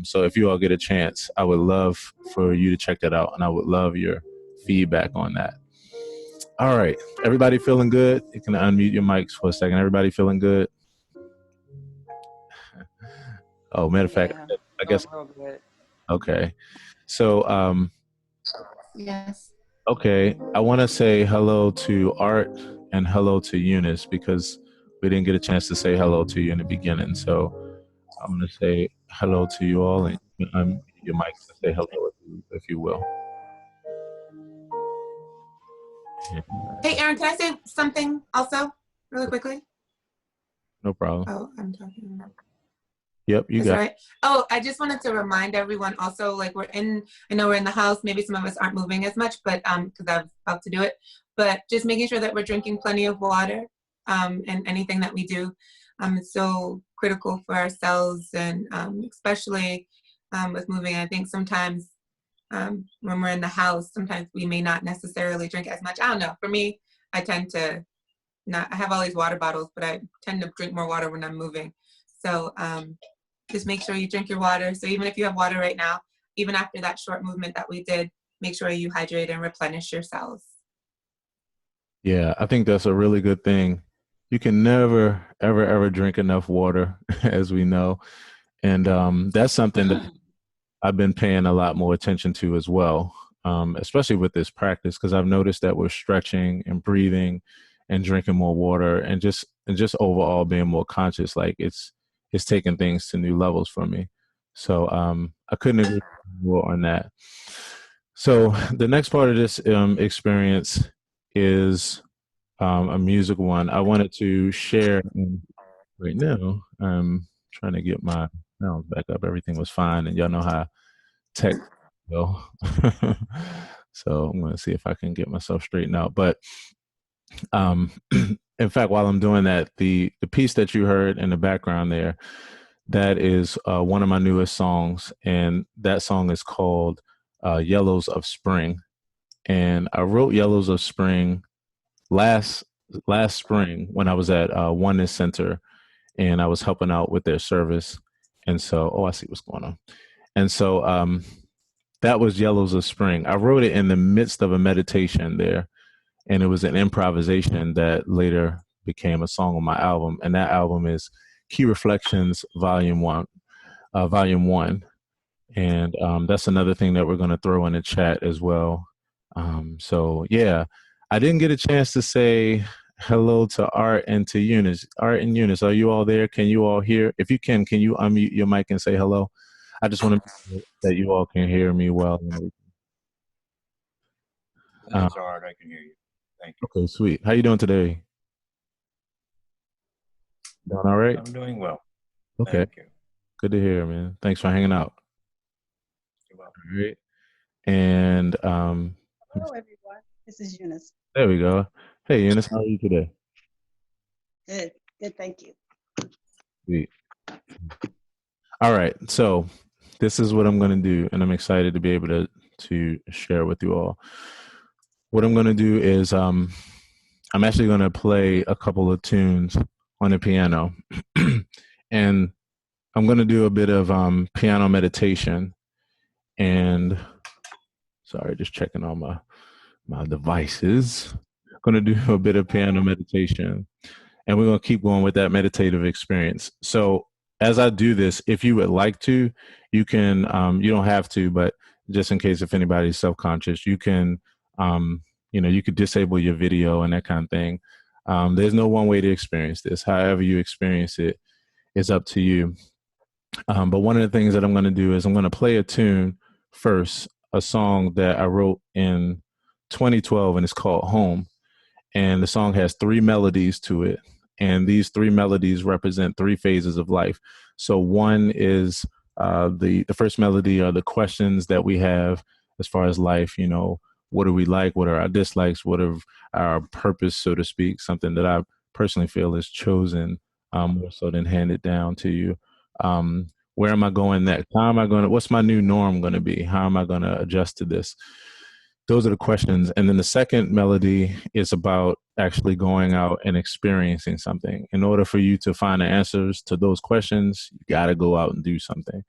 So if you all get a chance, I would love for you to check that out, and I would love your feedback on that. All right, everybody feeling good? You can unmute your mics for a second. Everybody feeling good? Oh, matter of fact, I guess. Real good. Okay. So, Yes. okay, I want to say hello to Art and hello to Eunice because we didn't get a chance to say hello to you in the beginning. So I'm going to say hello to you all, and unmute your mics and say hello if you will. Yeah. Hey, Aaron, can I say something also really quickly? No problem. Oh, I'm talking. Yep, you got it. Right. Oh, I just wanted to remind everyone also, like I know we're in the house, maybe some of us aren't moving as much, but because I've helped to do it, but just making sure that we're drinking plenty of water and anything that we do. It's so critical for our cells, and especially with moving. I think sometimes when we're in the house, sometimes we may not necessarily drink as much. I don't know. For me, I tend to not, I have all these water bottles, but I tend to drink more water when I'm moving. So just make sure you drink your water. So even if you have water right now, even after that short movement that we did, make sure you hydrate and replenish your cells. Yeah, I think that's a really good thing. You can never, ever, ever drink enough water, as we know. And that's something that I've been paying a lot more attention to as well, especially with this practice, because I've noticed that we're stretching and breathing and drinking more water and just overall being more conscious. Like it's taking things to new levels for me. So I couldn't agree more on that. So the next part of this experience is a music one. I wanted to share. right now. I'm trying to get my sounds back up. Everything was fine, and y'all know how tech go. So I'm going to see if I can get myself straightened out. But in fact, while I'm doing that, the piece that you heard in the background there, that is one of my newest songs, and that song is called Yellows of Spring. And I wrote Yellows of Spring last spring when I was at Oneness Center, and I was helping out with their service. And so, I see what's going on. And so that was Yellows of Spring. I wrote it in the midst of a meditation there, and it was an improvisation that later became a song on my album. And that album is Key Reflections Volume 1. And that's another thing that we're going to throw in the chat as well. So yeah, I didn't get a chance to say hello to Art and to Eunice. Art and Eunice, are you all there? Can you all hear? If you can you unmute your mic and say hello? I just want to make sure that you all can hear me well. That's all right. I can hear you. Thank you. Okay, sweet. How you doing today? Doing all right? I'm doing well. Okay. Thank you. Good to hear, man. Thanks for hanging out. You're welcome. All right. And hello, everyone. This is Eunice. there we go. Hey, Eunice, how are you today? Good. Good. Thank you. Sweet. All right. So this is what I'm going to do, and I'm excited to be able to share with you all. What I'm going to do is I'm actually going to play a couple of tunes on the piano, and I'm going to do a bit of piano meditation. And sorry, just checking on my devices. Going to do a bit of piano meditation, and we're going to keep going with that meditative experience. So as I do this, if you would like to, you can, you don't have to, but just in case if anybody's self-conscious, you can, you could disable your video and that kind of thing. There's no one way to experience this. However you experience it is up to you. But one of the things that I'm going to do is I'm going to play a tune first, a song that I wrote in 2012, and it's called Home. And the song has 3 melodies to it. And these 3 melodies represent 3 phases of life. So one is the first melody are the questions that we have as far as life. What do we like? What are our dislikes? What are our purpose, so to speak? Something that I personally feel is chosen more so than handed down to you. Where am I going next? What's my new norm going to be? How am I going to adjust to this? Those are the questions. And then the second melody is about actually going out and experiencing something. In order for you to find the answers to those questions, you got to go out and do something.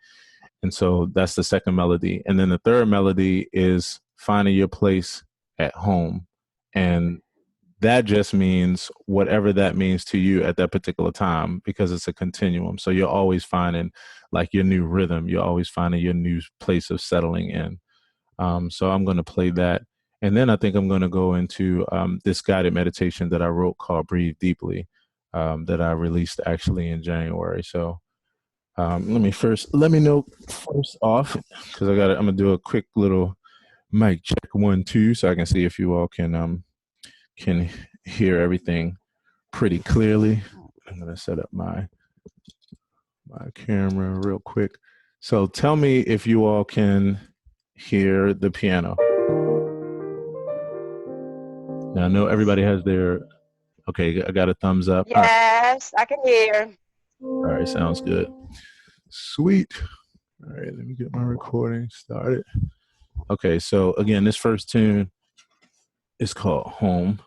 And so that's the second melody. And then the third melody is finding your place at home. And that just means whatever that means to you at that particular time, because it's a continuum. So you're always finding like your new rhythm. You're always finding your new place of settling in. So I'm going to play that. And then I think I'm going to go into this guided meditation that I wrote called Breathe Deeply, that I released actually in January. So let me know first off, because I'm going to do a quick little mic check 1, 2, so I can see if you all can hear everything pretty clearly. I'm going to set up my camera real quick. So tell me if you all can hear the piano. Now I know everybody has their, okay, I got a thumbs up. Yes, I can hear. All right, sounds good. Sweet. All right, let me get my recording started. Okay, so again, this first tune is called Home.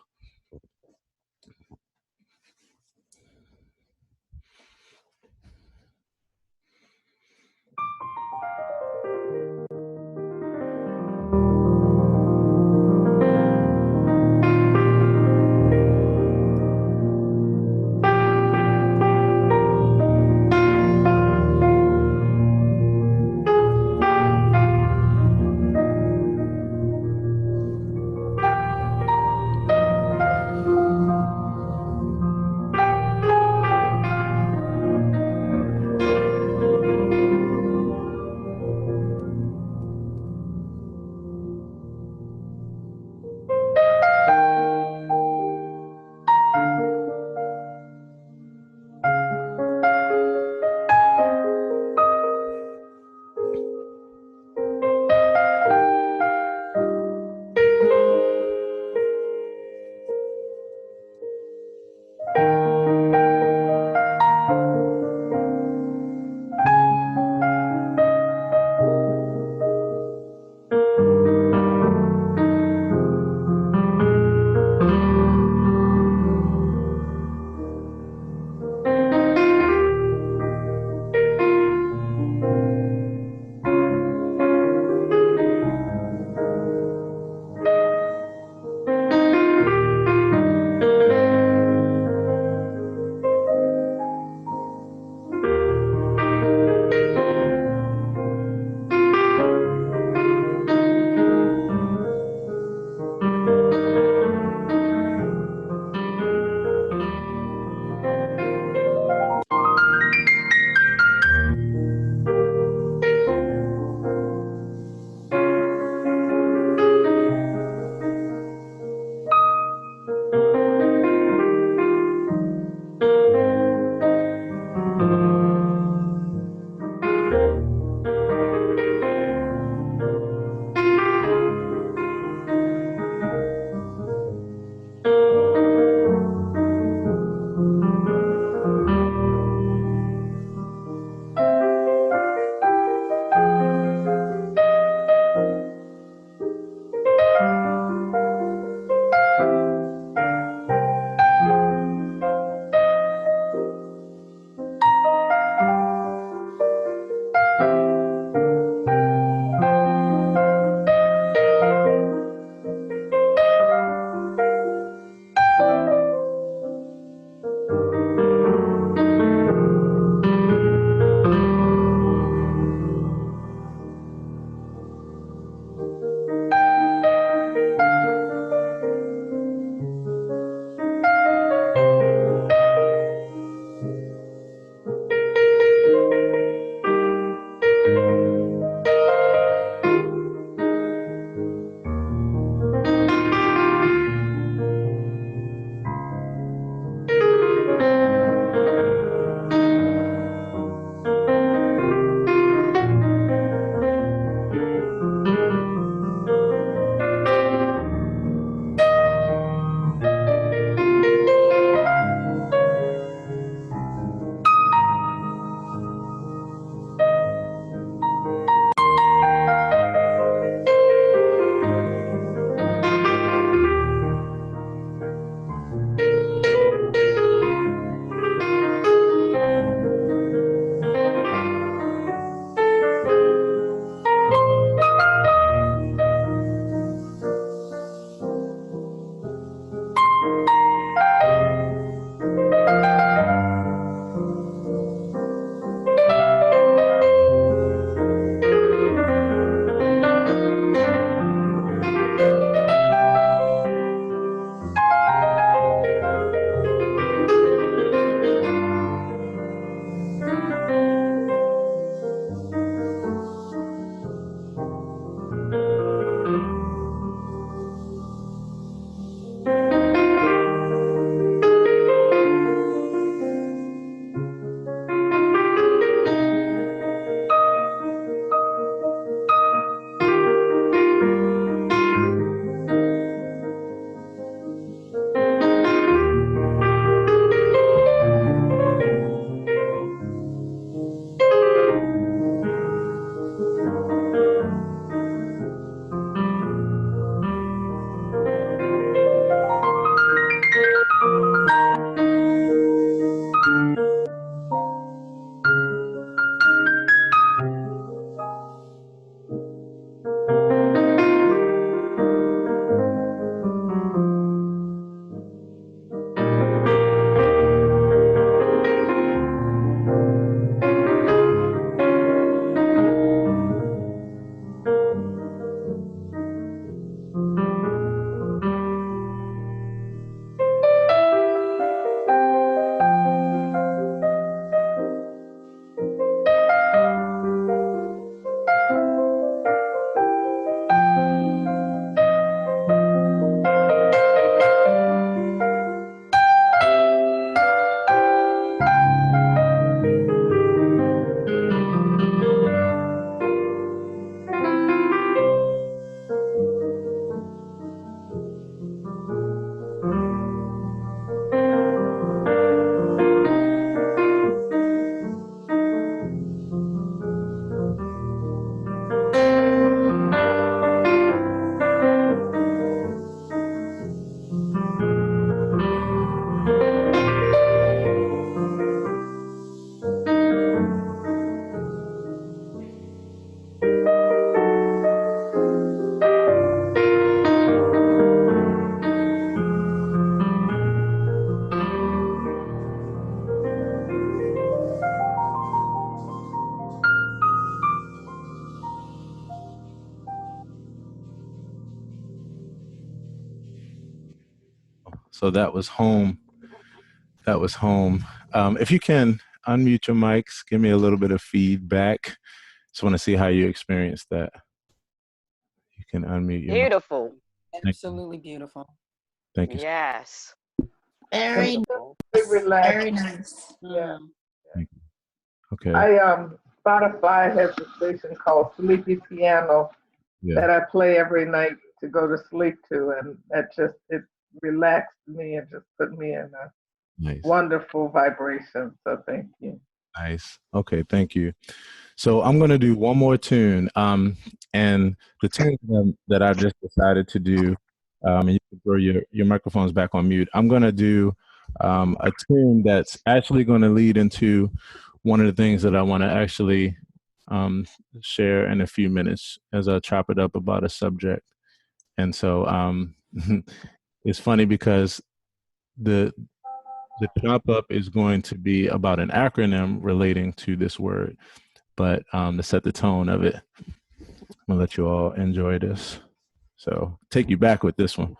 So that was home. That was home. If you can unmute your mics, give me a little bit of feedback. Just want to see how you experienced that. You can unmute your mic. Beautiful. Absolutely beautiful. Thank you. Yes. Very, relaxed. very nice. Yeah. Thank you. Okay. Spotify has a station called Sleepy Piano that I play every night to go to sleep to, and it relaxed me and just put me in a wonderful vibration. So thank you. Nice. Okay, thank you. So I'm going to do one more tune, and the tune that I just decided to do, and you can throw your microphones back on mute. I'm going to do a tune that's actually going to lead into one of the things that I want to actually share in a few minutes as I chop it up about a subject. And so it's funny because the chop up is going to be about an acronym relating to this word, but to set the tone of it, I'm gonna let you all enjoy this. So take you back with this one.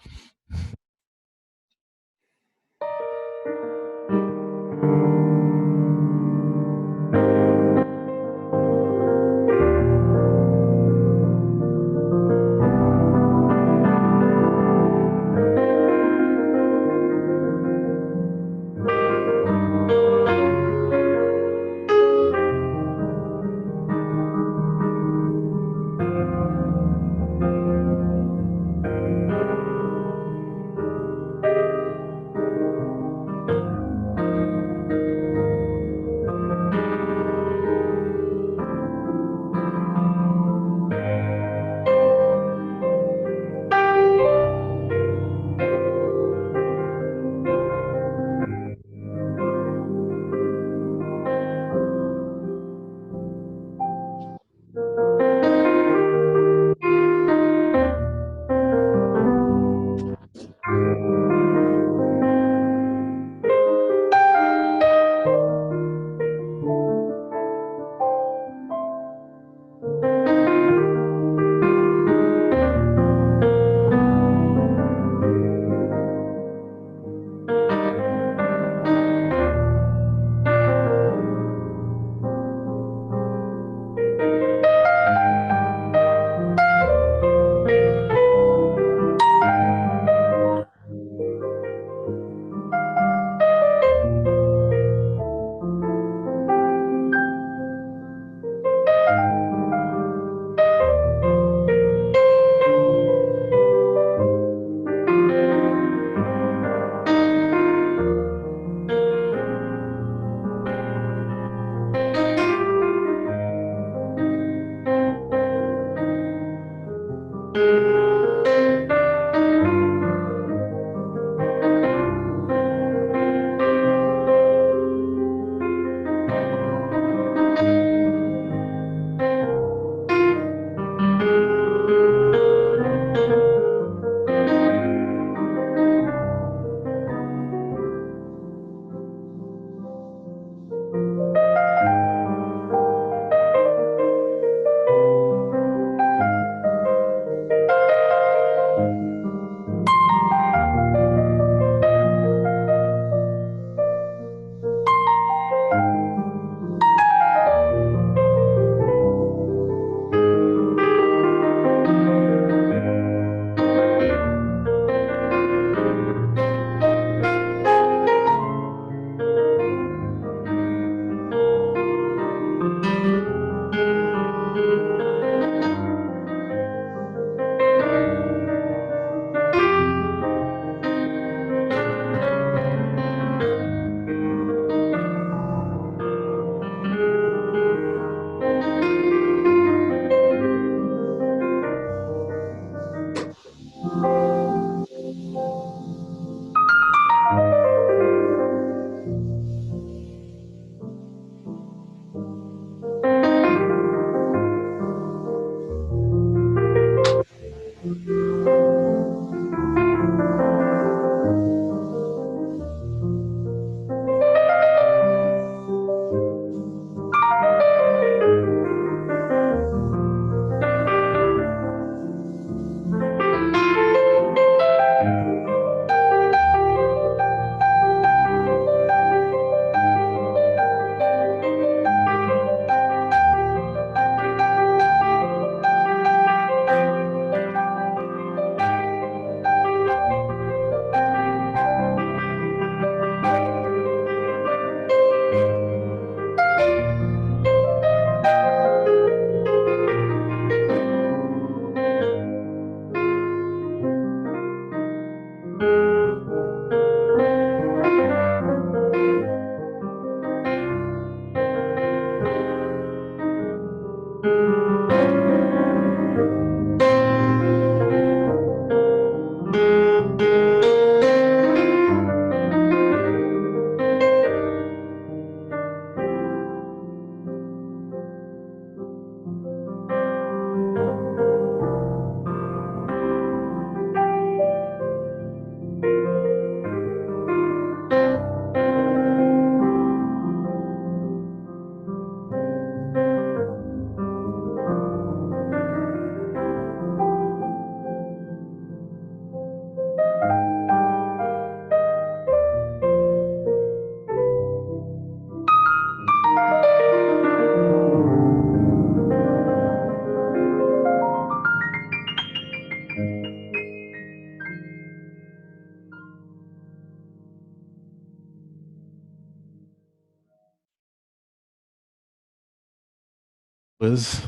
Was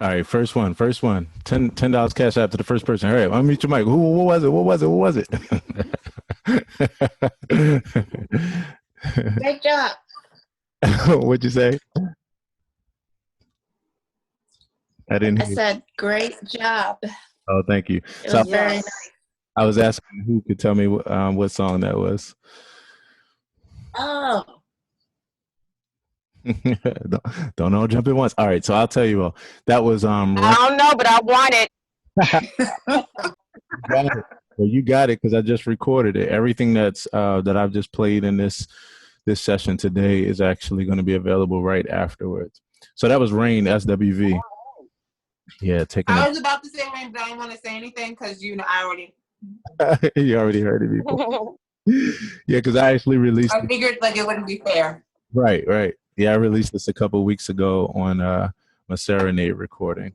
all right. First one. $10 cash out to the first person. All right, unmute your mic. What was it? What was it? Great job. What'd you say? I didn't I hear. said, great job. Oh, thank you. It So was very nice. I was asking who could tell me what song that was. Oh, don't all jump at once. All right, so I'll tell you all. That was I don't know, but I want it. got it. Well, you got it because I just recorded it. Everything that I've just played in this session today is actually going to be available right afterwards. So that was R.A.I.N, SWV. Yeah, taking I was about to say R.A.I.N, but I didn't want to say anything because I already. You already heard it before. Yeah, because I actually released. I figured like it wouldn't be fair. Right. Yeah, I released this a couple of weeks ago on my Serenade recording.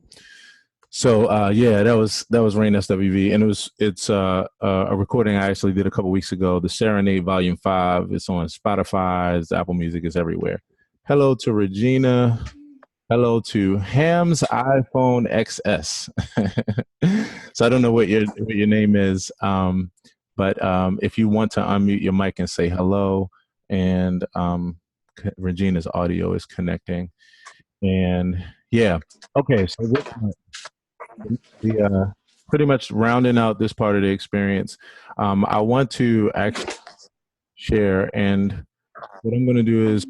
So yeah, that was R.A.I.N, SWV, and it's a recording I actually did a couple weeks ago. The Serenade Volume 5. It's on Spotify, it's Apple Music, is everywhere. Hello to Regina. Hello to Ham's iPhone XS. So I don't know what your name is, but if you want to unmute your mic and say hello, and Regina's audio is connecting, and yeah, okay. So the pretty much rounding out this part of the experience, I want to actually share, and what I'm going to do is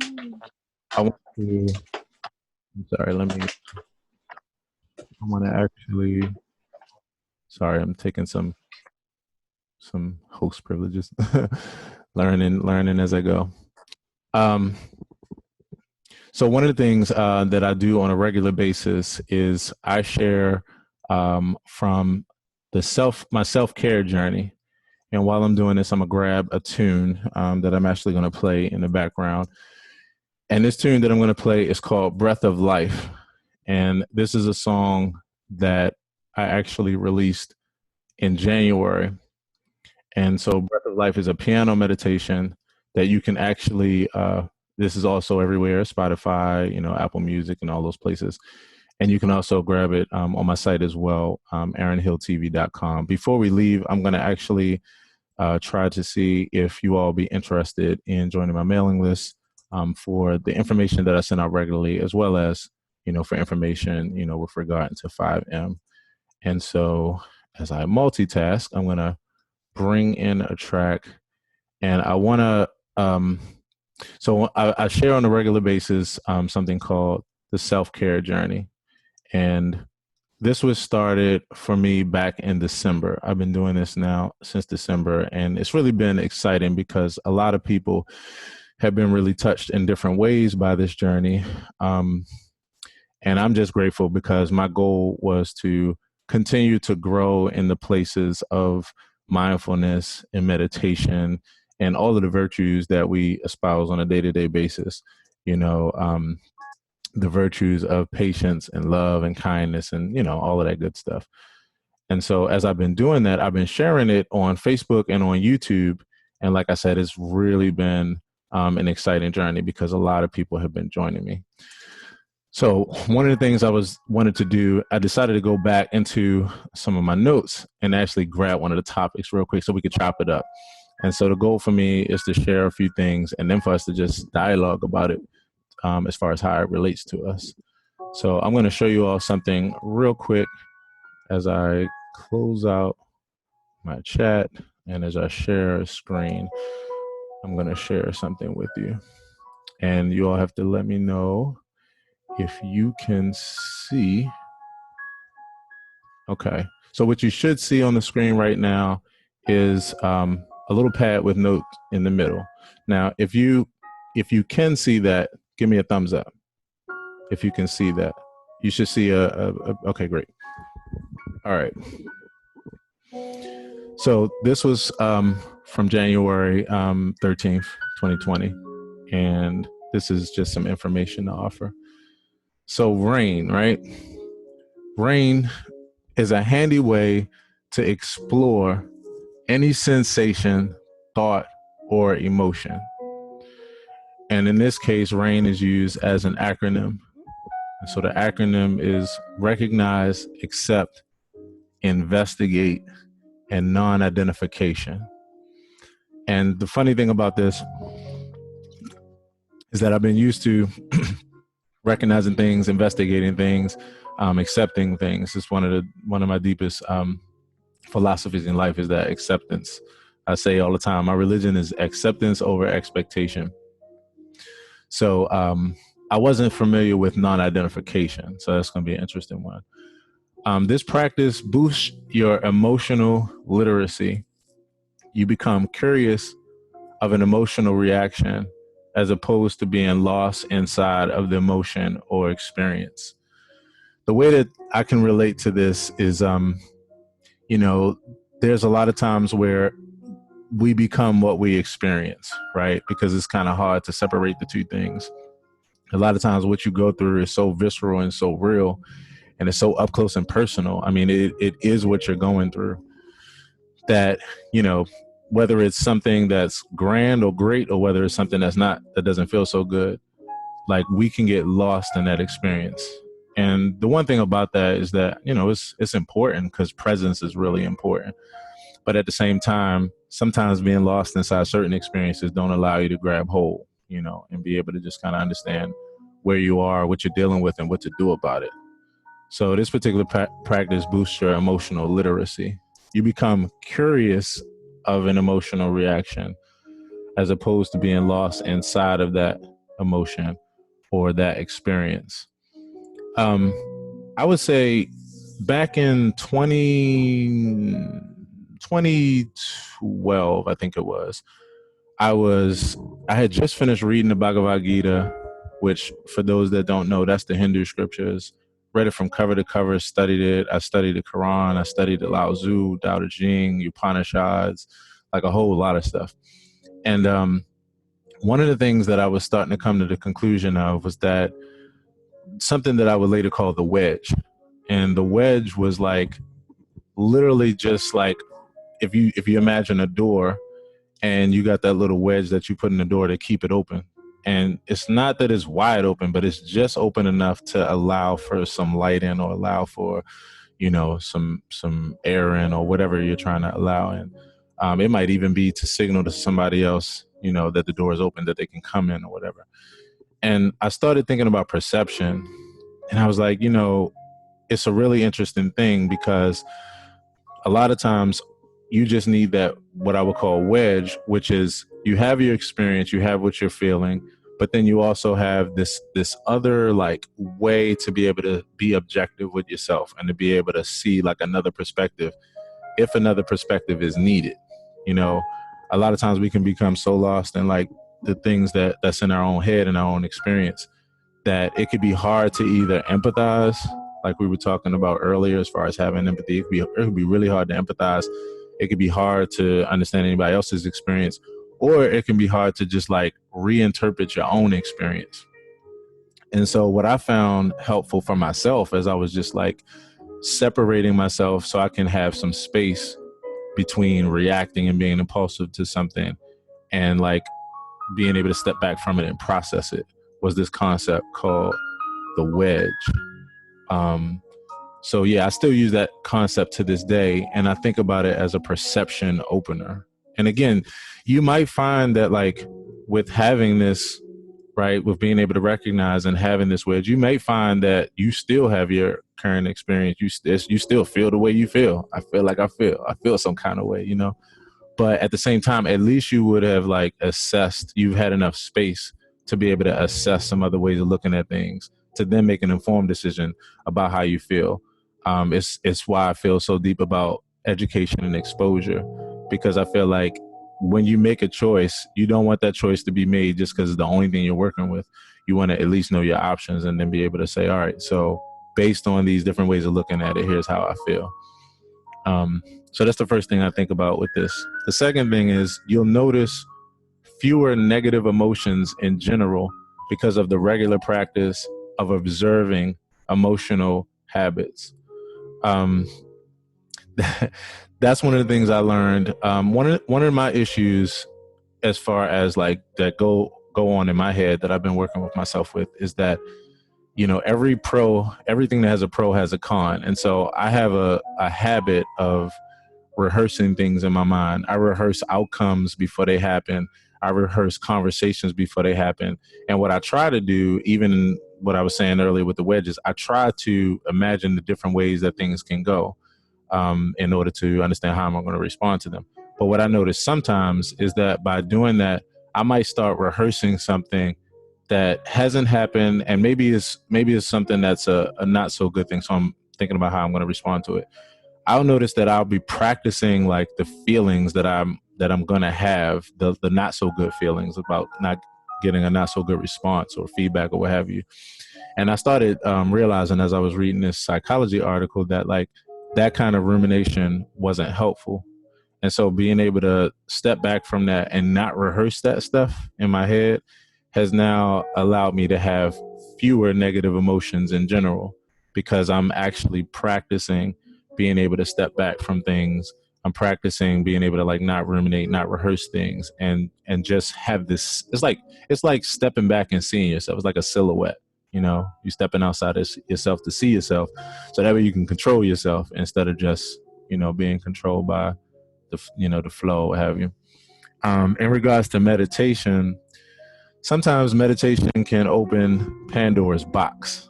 I want to. I'm sorry. I want to actually. Sorry, I'm taking some host privileges, learning as I go. So one of the things that I do on a regular basis is I share from my self-care journey. And while I'm doing this, I'm gonna grab a tune that I'm actually gonna play in the background. And this tune that I'm gonna play is called Breath of Life. And this is a song that I actually released in January. And so Breath of Life is a piano meditation that you can actually, this is also everywhere, Spotify, Apple Music and all those places. And you can also grab it on my site as well, aaronhilltv.com. Before we leave, I'm going to actually try to see if you all be interested in joining my mailing list for the information that I send out regularly, as well as, for information, with regard to 5M. And so as I multitask, I'm going to bring in a track, and I want to, so I share on a regular basis something called the self-care journey. And this was started for me back in December. I've been doing this now since December, and it's really been exciting because a lot of people have been really touched in different ways by this journey. And I'm just grateful because my goal was to continue to grow in the places of mindfulness and meditation and all of the virtues that we espouse on a day-to-day basis. The virtues of patience and love and kindness and, all of that good stuff. And so as I've been doing that, I've been sharing it on Facebook and on YouTube. And like I said, it's really been an exciting journey because a lot of people have been joining me. So one of the things I wanted to do, I decided to go back into some of my notes and actually grab one of the topics real quick so we could chop it up. And so the goal for me is to share a few things and then for us to just dialogue about it as far as how it relates to us. So I'm going to show you all something real quick as I close out my chat and as I share a screen. I'm going to share something with you. And you all have to let me know if you can see. Okay. So what you should see on the screen right now is a little pad with notes in the middle. Now, if you can see that, give me a thumbs up. If you can see that, you should see okay, great. All right. So this was from January 13th, 2020. And this is just some information to offer. So R.A.I.N, right? R.A.I.N is a handy way to explore any sensation, thought, or emotion. And in this case, R.A.I.N is used as an acronym. And so the acronym is recognize, accept, investigate, and non-identification. And the funny thing about this is that I've been used to recognizing things, investigating things, accepting things. It's one of my deepest philosophies in life is that acceptance. I say all the time, my religion is acceptance over expectation. So I wasn't familiar with non-identification. So that's going to be an interesting one. This practice boosts your emotional literacy. You become curious of an emotional reaction as opposed to being lost inside of the emotion or experience. The way that I can relate to this is, there's a lot of times where we become what we experience, right? Because it's kind of hard to separate the two things. A lot of times what you go through is so visceral and so real, and it's so up close and personal. I mean, it is what you're going through that, whether it's something that's grand or great or whether it's something that's not, that doesn't feel so good, like we can get lost in that experience. And the one thing about that is that, it's important because presence is really important. But at the same time, sometimes being lost inside certain experiences don't allow you to grab hold, and be able to just kind of understand where you are, what you're dealing with, and what to do about it. So this particular practice boosts your emotional literacy. You become curious of an emotional reaction as opposed to being lost inside of that emotion or that experience. I would say back in 2012, I think it was, I had just finished reading the Bhagavad Gita, which for those that don't know, that's the Hindu scriptures. Read it from cover to cover, studied it. I studied the Quran, I studied the Lao Tzu, Tao Te Ching, Upanishads, like a whole lot of stuff. And one of the things that I was starting to come to the conclusion of was that something that I would later call the wedge. And the wedge was like literally just like if you imagine a door and you got that little wedge that you put in the door to keep it open. And it's not that it's wide open, but it's just open enough to allow for some light in or allow for, some air in or whatever you're trying to allow in. It might even be to signal to somebody else, that the door is open, that they can come in or whatever. And I started thinking about perception, and I was like, it's a really interesting thing because a lot of times you just need that, what I would call wedge, which is you have your experience, you have what you're feeling, but then you also have this other like way to be able to be objective with yourself and to be able to see like another perspective if another perspective is needed. A lot of times we can become so lost in like the things that's in our own head and our own experience that it could be hard to either empathize, like we were talking about earlier, as far as having empathy. It could be really hard to empathize. It could be hard to understand anybody else's experience, or it can be hard to just like reinterpret your own experience. And so what I found helpful for myself as I was just like separating myself so I can have some space between reacting and being impulsive to something and like being able to step back from it and process it, was this concept called the wedge. So yeah, I still use that concept to this day, and I think about it as a perception opener. And again, you might find that like with having this, right, with being able to recognize and having this wedge, you may find that you still have your current experience. You still feel the way you feel. I feel some kind of way, but at the same time, at least you would have like assessed, you've had enough space to be able to assess some other ways of looking at things to then make an informed decision about how you feel. It's why I feel so deep about education and exposure, because I feel like when you make a choice, you don't want that choice to be made just because it's the only thing you're working with. You want to at least know your options and then be able to say, all right, so based on these different ways of looking at it, here's how I feel. So that's the first thing I think about with this. The second thing is you'll notice fewer negative emotions in general because of the regular practice of observing emotional habits. That's one of the things I learned. One of my issues as far as like that go on in my head that I've been working with myself with is that, everything that has a pro has a con. And so I have a habit of rehearsing things in my mind. I rehearse outcomes before they happen. I rehearse conversations before they happen. And what I try to do, even in what I was saying earlier with the wedges, I try to imagine the different ways that things can go in order to understand how I'm going to respond to them. But what I notice sometimes is that by doing that, I might start rehearsing something that hasn't happened, and maybe it's something that's a not so good thing. So I'm thinking about how I'm going to respond to it. I'll notice that I'll be practicing like the feelings that I'm gonna have, the not so good feelings about not getting a not so good response or feedback or what have you. And I started realizing as I was reading this psychology article that like that kind of rumination wasn't helpful. And so being able to step back from that and not rehearse that stuff in my head has now allowed me to have fewer negative emotions in general, because I'm actually practicing being able to step back from things. I'm practicing being able to like not ruminate, not rehearse things, and just have this. It's like stepping back and seeing yourself. It's like a silhouette. You stepping outside of yourself to see yourself, so that way you can control yourself instead of just being controlled by the flow, what have you. In regards to meditation, sometimes meditation can open Pandora's box,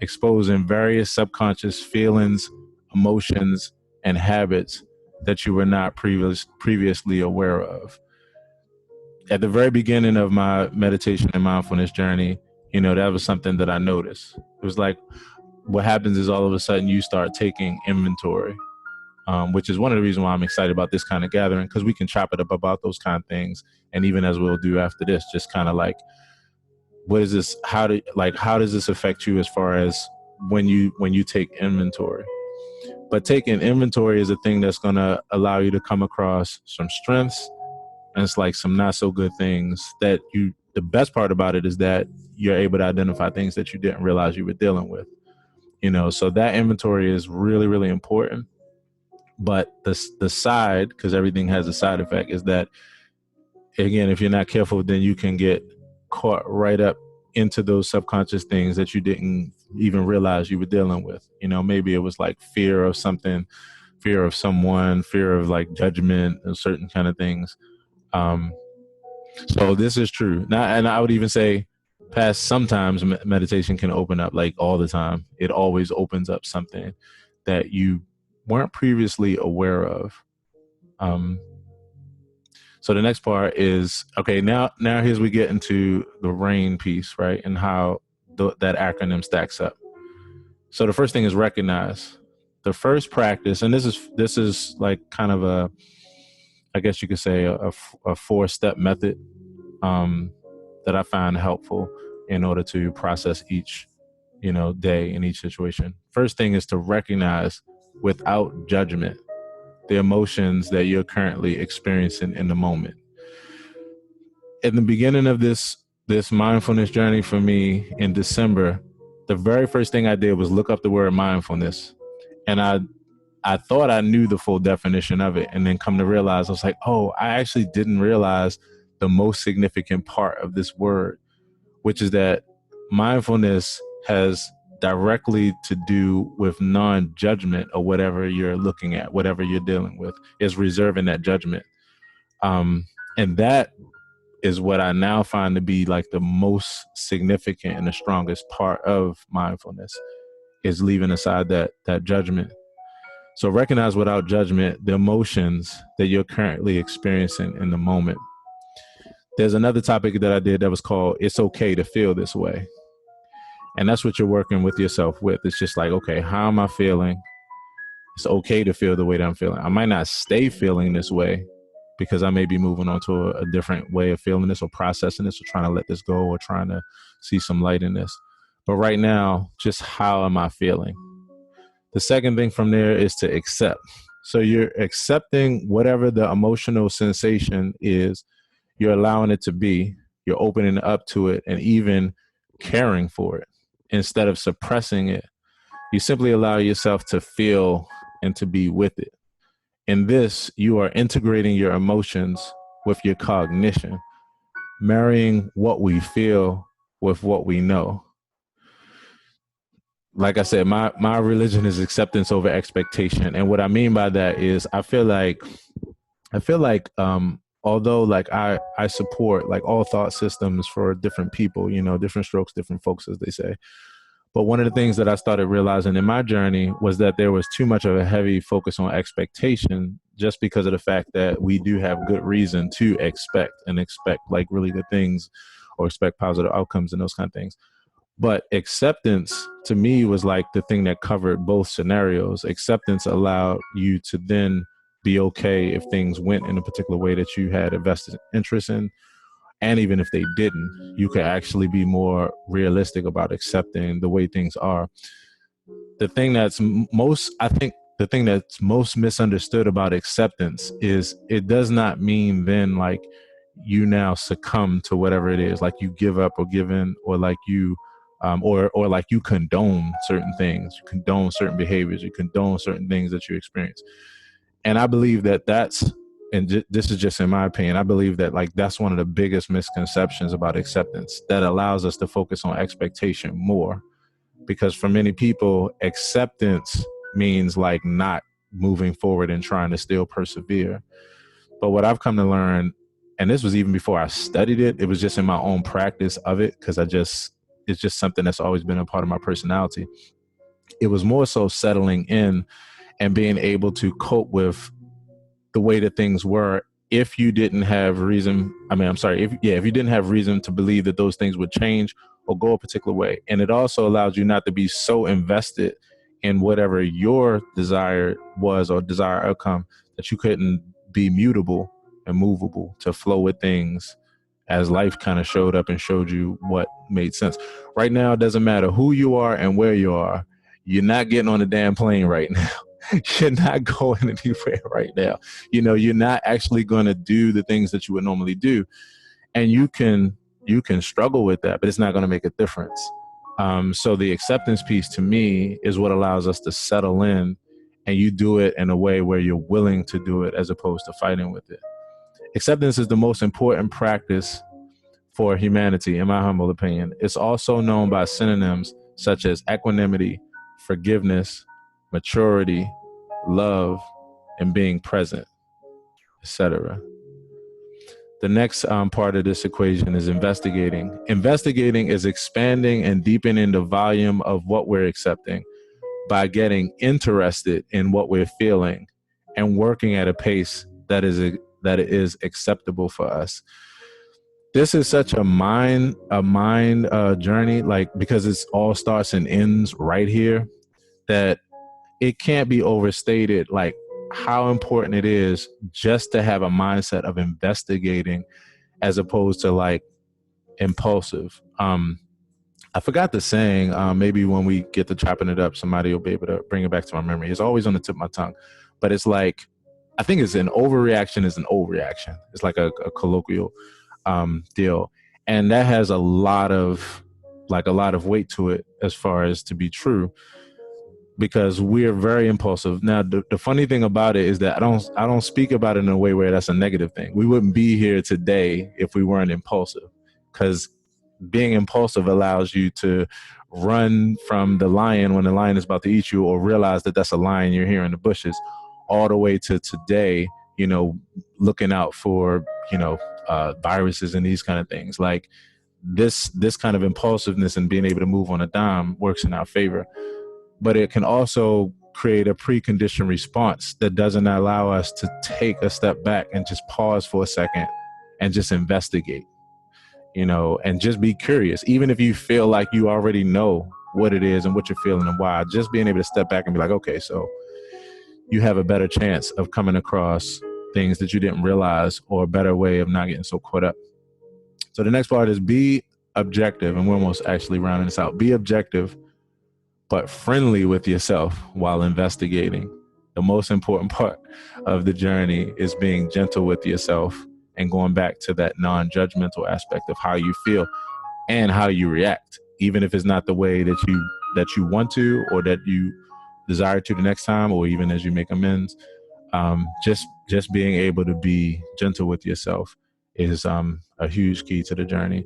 exposing various subconscious feelings, emotions, and habits that you were not previously aware of. At the very beginning of my meditation and mindfulness journey, that was something that I noticed. It was like what happens is all of a sudden you start taking inventory, which is one of the reasons why I'm excited about this kind of gathering, because we can chop it up about those kind of things. And even as we'll do after this, just kind of like, what is this? How does this affect you as far as when you take inventory? But taking inventory is a thing that's going to allow you to come across some strengths, and it's like some not so good things that the best part about it is that you're able to identify things that you didn't realize you were dealing with, so that inventory is really, really important. But the side, because everything has a side effect, is that, again, if you're not careful, then you can get caught right up into those subconscious things that you didn't even realize you were dealing with. Maybe it was like fear of something, fear of someone, fear of like judgment and certain kind of things. So this is true. Now, and I would even say past sometimes meditation can open up, like all the time. It always opens up something that you weren't previously aware of. So the next part is, okay, now here's we get into the R.A.I.N piece, right? And how that acronym stacks up. So the first thing is recognize. The first practice, and this is like kind of I guess you could say a 4-step method that I find helpful in order to process each, day in each situation. First thing is to recognize without judgment the emotions that you're currently experiencing in the moment. In the beginning of this mindfulness journey for me in December, the very first thing I did was look up the word mindfulness. And I thought I knew the full definition of it, and then come to realize I was like, oh, I actually didn't realize the most significant part of this word, which is that mindfulness has directly to do with non-judgment of whatever you're looking at, whatever you're dealing with, is reserving that judgment. And that is what I now find to be like the most significant and the strongest part of mindfulness, is leaving aside that judgment. So recognize without judgment the emotions that you're currently experiencing in the moment. There's another topic that I did that was called "It's Okay to Feel This Way." And that's what you're working with yourself with. It's just like, okay, how am I feeling? It's okay to feel the way that I'm feeling. I might not stay feeling this way because I may be moving on to a different way of feeling this or processing this or trying to let this go or trying to see some light in this. But right now, just how am I feeling? The second thing from there is to accept. So you're accepting whatever the emotional sensation is. You're allowing it to be. You're opening up to it and even caring for it instead of suppressing it. You simply allow yourself to feel and to be with it. In this, you are integrating your emotions with your cognition, marrying what we feel with what we know. like I said, my religion is acceptance over expectation. And what I mean by that is I feel like although like I support like all thought systems for different people, you know, different strokes, different folks, as they say. But one of the things that I started realizing in my journey was that there was too much of a heavy focus on expectation, just because of the fact that we do have good reason to expect like really good things, or expect positive outcomes and those kind of things. But acceptance to me was like the thing that covered both scenarios. Acceptance allowed you to then be okay if things went in a particular way that you had a vested interest in. And even if they didn't, you could actually be more realistic about accepting the way things are. The thing that's most, I think, the thing that's most misunderstood about acceptance is it does not mean then like you now succumb to whatever it is, like you give up or give in, or like you or like you condone certain things, you condone certain behaviors, you condone certain things that you experience. And I believe that this is just in my opinion, I believe that like that's one of the biggest misconceptions about acceptance, that allows us to focus on expectation more. Because for many people, acceptance means like not moving forward and trying to still persevere. But what I've come to learn, and this was even before I studied it, it was just in my own practice of it, because it's just something that's always been a part of my personality. It was more so settling in and being able to cope with the way that things were if you didn't have reason. If you didn't have reason to believe that those things would change or go a particular way. And it also allows you not to be so invested in whatever your desire was or desired outcome that you couldn't be mutable and movable to flow with things as life kind of showed up and showed you what made sense. Right now, it doesn't matter who you are and where you are. You're not getting on a damn plane right now. You're not going anywhere right now. You know, you're not actually going to do the things that you would normally do. And you can struggle with that, but it's not going to make a difference. So the acceptance piece to me is what allows us to settle in, and you do it in a way where you're willing to do it as opposed to fighting with it. Acceptance is the most important practice for humanity, in my humble opinion. It's also known by synonyms such as equanimity, forgiveness, maturity, love, and being present, etc. The next part of this equation is investigating. Investigating is expanding and deepening the volume of what we're accepting by getting interested in what we're feeling and working at a pace that is acceptable for us. This is such a mind journey, like, because it all starts and ends right here, that it can't be overstated, like how important it is just to have a mindset of investigating as opposed to like impulsive. I forgot the saying, maybe when we get to chopping it up, somebody will be able to bring it back to my memory. It's always on the tip of my tongue, but it's like, I think it's an overreaction is an overreaction. It's like a colloquial deal. And that has a lot of weight to it as far as to be true, because we're very impulsive. Now, the funny thing about it is that I don't speak about it in a way where that's a negative thing. We wouldn't be here today if we weren't impulsive, because being impulsive allows you to run from the lion when the lion is about to eat you, or realize that that's a lion you're here in the bushes, all the way to today, you know, looking out for, viruses and these kind of things. Like this kind of impulsiveness and being able to move on a dime works in our favor. But it can also create a preconditioned response that doesn't allow us to take a step back and just pause for a second and just investigate, and just be curious. Even if you feel like you already know what it is and what you're feeling and why, just being able to step back and be like, okay, so you have a better chance of coming across things that you didn't realize, or a better way of not getting so caught up. So the next part is be objective, and we're almost actually rounding this out. Be objective, but friendly with yourself while investigating. The most important part of the journey is being gentle with yourself and going back to that non-judgmental aspect of how you feel and how you react, even if it's not the way that you want to, or that you desire to the next time, or even as you make amends. Just being able to be gentle with yourself is a huge key to the journey.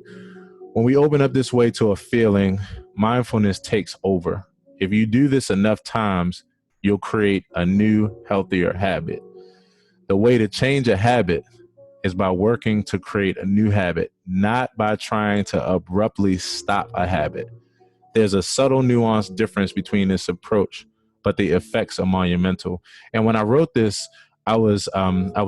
When we open up this way to a feeling, mindfulness takes over. If you do this enough times, you'll create a new, healthier habit. The way to change a habit is by working to create a new habit, not by trying to abruptly stop a habit. There's a subtle nuanced difference between this approach, but the effects are monumental. And when I wrote this, I was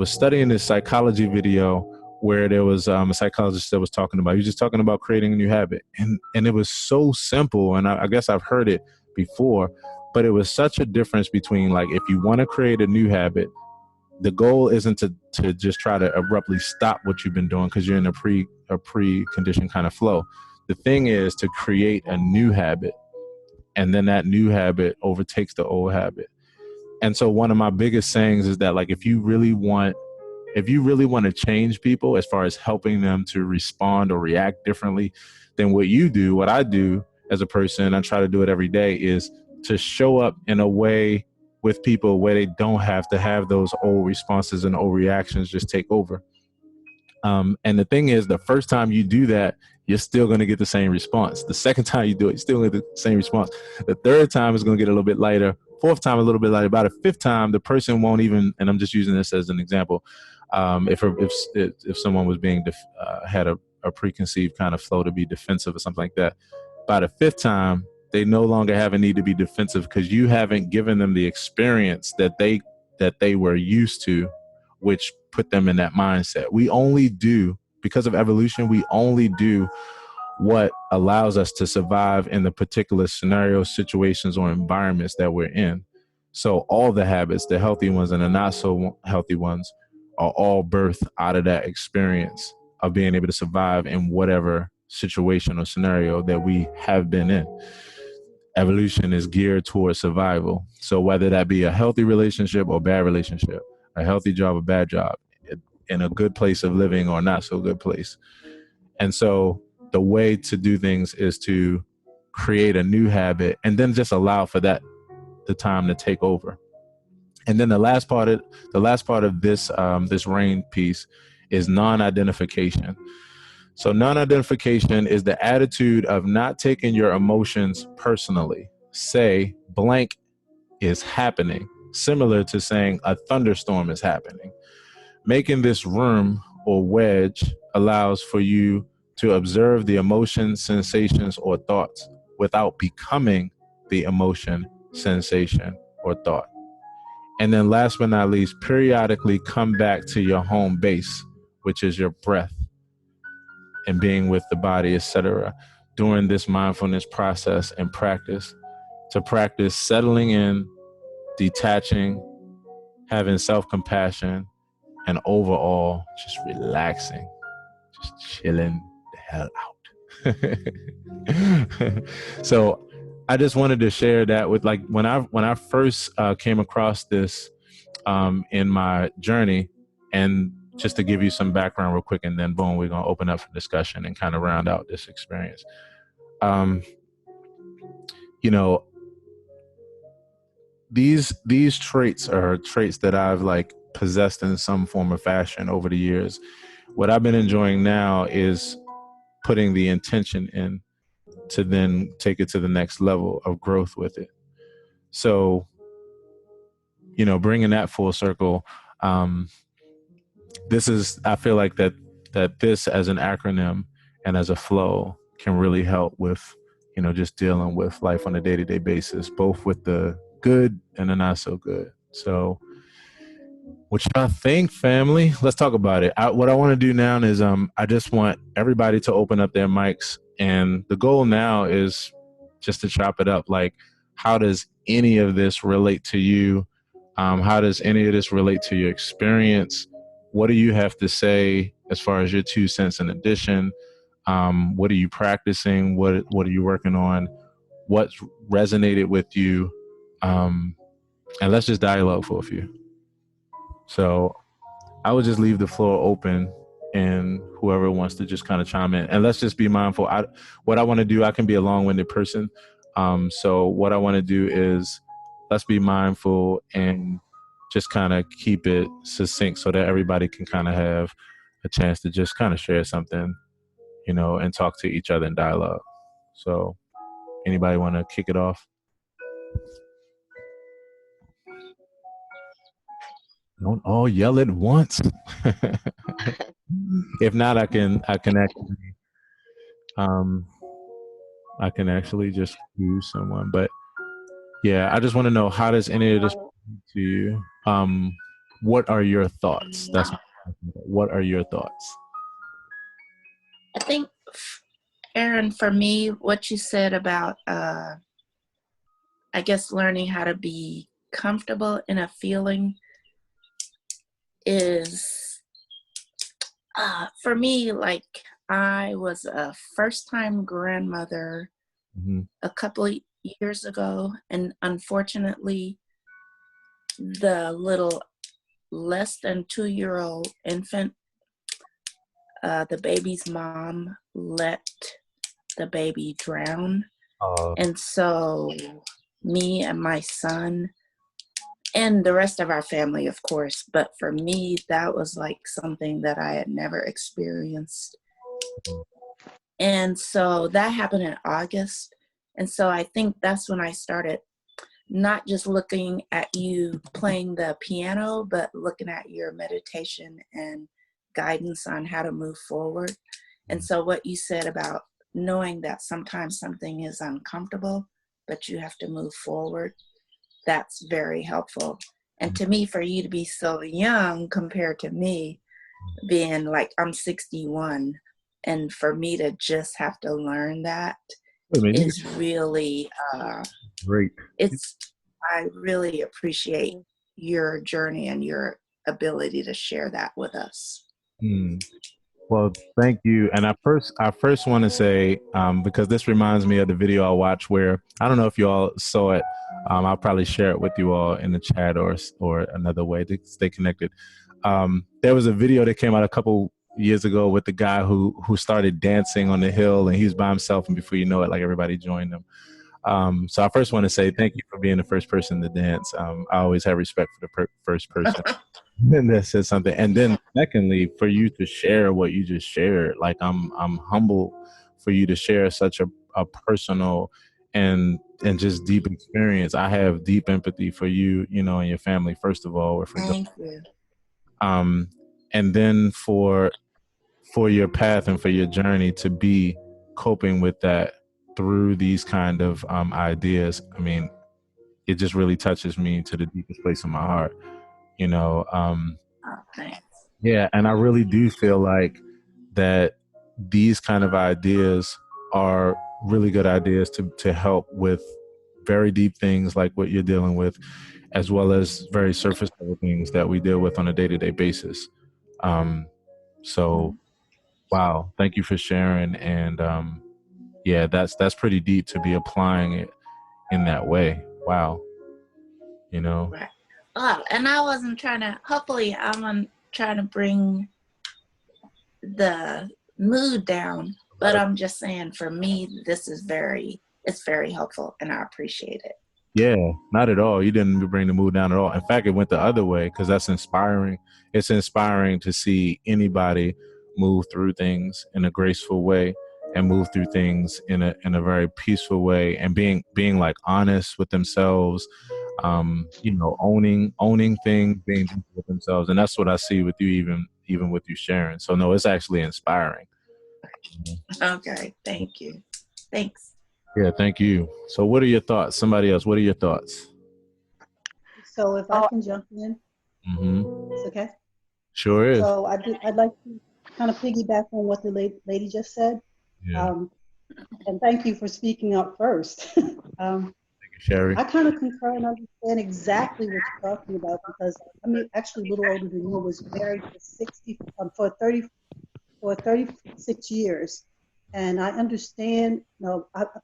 studying this psychology video where there was a psychologist that was talking about, he was just talking about creating a new habit. And it was so simple. And I guess I've heard it before, but it was such a difference between, like, if you want to create a new habit, the goal isn't to just try to abruptly stop what you've been doing because you're in a preconditioned kind of flow. The thing is to create a new habit, and then that new habit overtakes the old habit. And so one of my biggest sayings is that, like, if you really want to change people as far as helping them to respond or react differently, then what I do as a person, I try to do it every day, is to show up in a way with people where they don't have to have those old responses and old reactions just take over. And the thing is, the first time you do that, you're still going to get the same response. The second time you do it, you're still going to get the same response. The third time is going to get a little bit lighter. Fourth time, a little bit lighter. About the fifth time, the person won't even, and I'm just using this as an example, if someone was being had a preconceived kind of flow to be defensive or something like that, by the fifth time, they no longer have a need to be defensive because you haven't given them the experience that they were used to, which put them in that mindset. We only do, because of evolution, we only do what allows us to survive in the particular scenarios, situations, or environments that we're in. So all the habits, the healthy ones and the not so healthy ones, are all birthed out of that experience of being able to survive in whatever situation or scenario that we have been in. Evolution is geared towards survival. So whether that be a healthy relationship or bad relationship, a healthy job or bad job, in a good place of living or not so good place. And so the way to do things is to create a new habit and then just allow for the time to take over. And then the last part of this R.A.I.N piece is non-identification. So non-identification is the attitude of not taking your emotions personally. Say blank is happening, similar to saying a thunderstorm is happening. Making this room or wedge allows for you to observe the emotions, sensations, or thoughts without becoming the emotion, sensation, or thought. And then last but not least, periodically come back to your home base, which is your breath and being with the body, etc., during this mindfulness process and practice, to practice settling in, detaching, having self-compassion, and overall just relaxing, just chilling the hell out. So I just wanted to share that with, like, when I first came across this in my journey, and just to give you some background real quick, and then boom, we're gonna open up for discussion and kind of round out this experience. These traits are traits that I've, like, possessed in some form or fashion over the years. What I've been enjoying now is putting the intention in to then take it to the next level of growth with it. So, bringing that full circle, I feel like that this as an acronym and as a flow can really help with, just dealing with life on a day-to-day basis, both with the good and the not so good. So what y'all think, family? Let's talk about it. What I want to do now is I just want everybody to open up their mics, and the goal now is just to chop it up. Like, how does any of this relate to you? How does any of this relate to your experience? What do you have to say as far as your 2 cents in addition? What are you practicing? What are you working on? What's resonated with you? And let's just dialogue for a few. So I would just leave the floor open, and whoever wants to just kind of chime in. And let's just be mindful. What I want to do, I can be a long-winded person. So what I want to do is, let's be mindful and just kind of keep it succinct so that everybody can kind of have a chance to just kind of share something, and talk to each other in dialogue. So anybody want to kick it off? Don't all yell at once. If not, um, I can actually just choose someone. But yeah, I just want to know, how does any of this speak to you? What are your thoughts? What are your thoughts? I think, Aaron, for me, what you said about, I guess, learning how to be comfortable in a feeling is, for me, like, I was a first-time grandmother a couple of years ago, and unfortunately, the little less than 2-year-old infant, the baby's mom let the baby drown. And so me and my son and the rest of our family, of course, but for me, that was like something that I had never experienced. And so that happened in August. And so I think that's when I started not just looking at you playing the piano, but looking at your meditation and guidance on how to move forward. And so what you said about knowing that sometimes something is uncomfortable, but you have to move forward, that's very helpful. And to me, for you to be so young compared to me, being like, I'm 61, and for me to just have to learn that is really great. I really appreciate your journey and your ability to share that with us. Well, thank you. And I first want to say, because this reminds me of the video I watched where, I don't know if you all saw it. I'll probably share it with you all in the chat or another way to stay connected. There was a video that came out a couple years ago with the guy who started dancing on the hill, and he was by himself, and before you know it, like, everybody joined him. So I first want to say thank you for being the first person to dance. I always have respect for the first person. And that says something. And then secondly, for you to share what you just shared, like, I'm humble for you to share such a personal and just deep experience. I have deep empathy for you, and your family, first of all. Thank you. And then for your path and for your journey to be coping with that through these kind of ideas. I mean, it just really touches me to the deepest place of my heart, Yeah, and I really do feel like that these kind of ideas are really good ideas to help with very deep things like what you're dealing with, as well as very surface level things that we deal with on a day-to-day basis. So wow, thank you for sharing. And yeah, that's pretty deep to be applying it in that way. Wow. Right. Oh, and I wasn't trying to, hopefully I'm trying to bring the mood down, but I'm just saying, for me, it's very helpful, and I appreciate it. Yeah, not at all. You didn't bring the mood down at all. In fact, it went the other way, because that's inspiring. It's inspiring to see anybody move through things in a graceful way and move through things in a very peaceful way, and being like honest with themselves, owning things, being gentle with themselves. And that's what I see with you, even with you sharing. So no, it's actually inspiring. Okay, thank you. Thanks. Yeah, thank you. So what are your thoughts? Somebody else, what are your thoughts? So if I can jump in, it's okay? Sure is. So I'd like to kind of piggyback on what the lady just said. Yeah. And thank you for speaking up first. Thank you, Sherry. I kind of concur and understand exactly what you're talking about, because I'm actually a little older than you. Was married for 36 years. And I understand,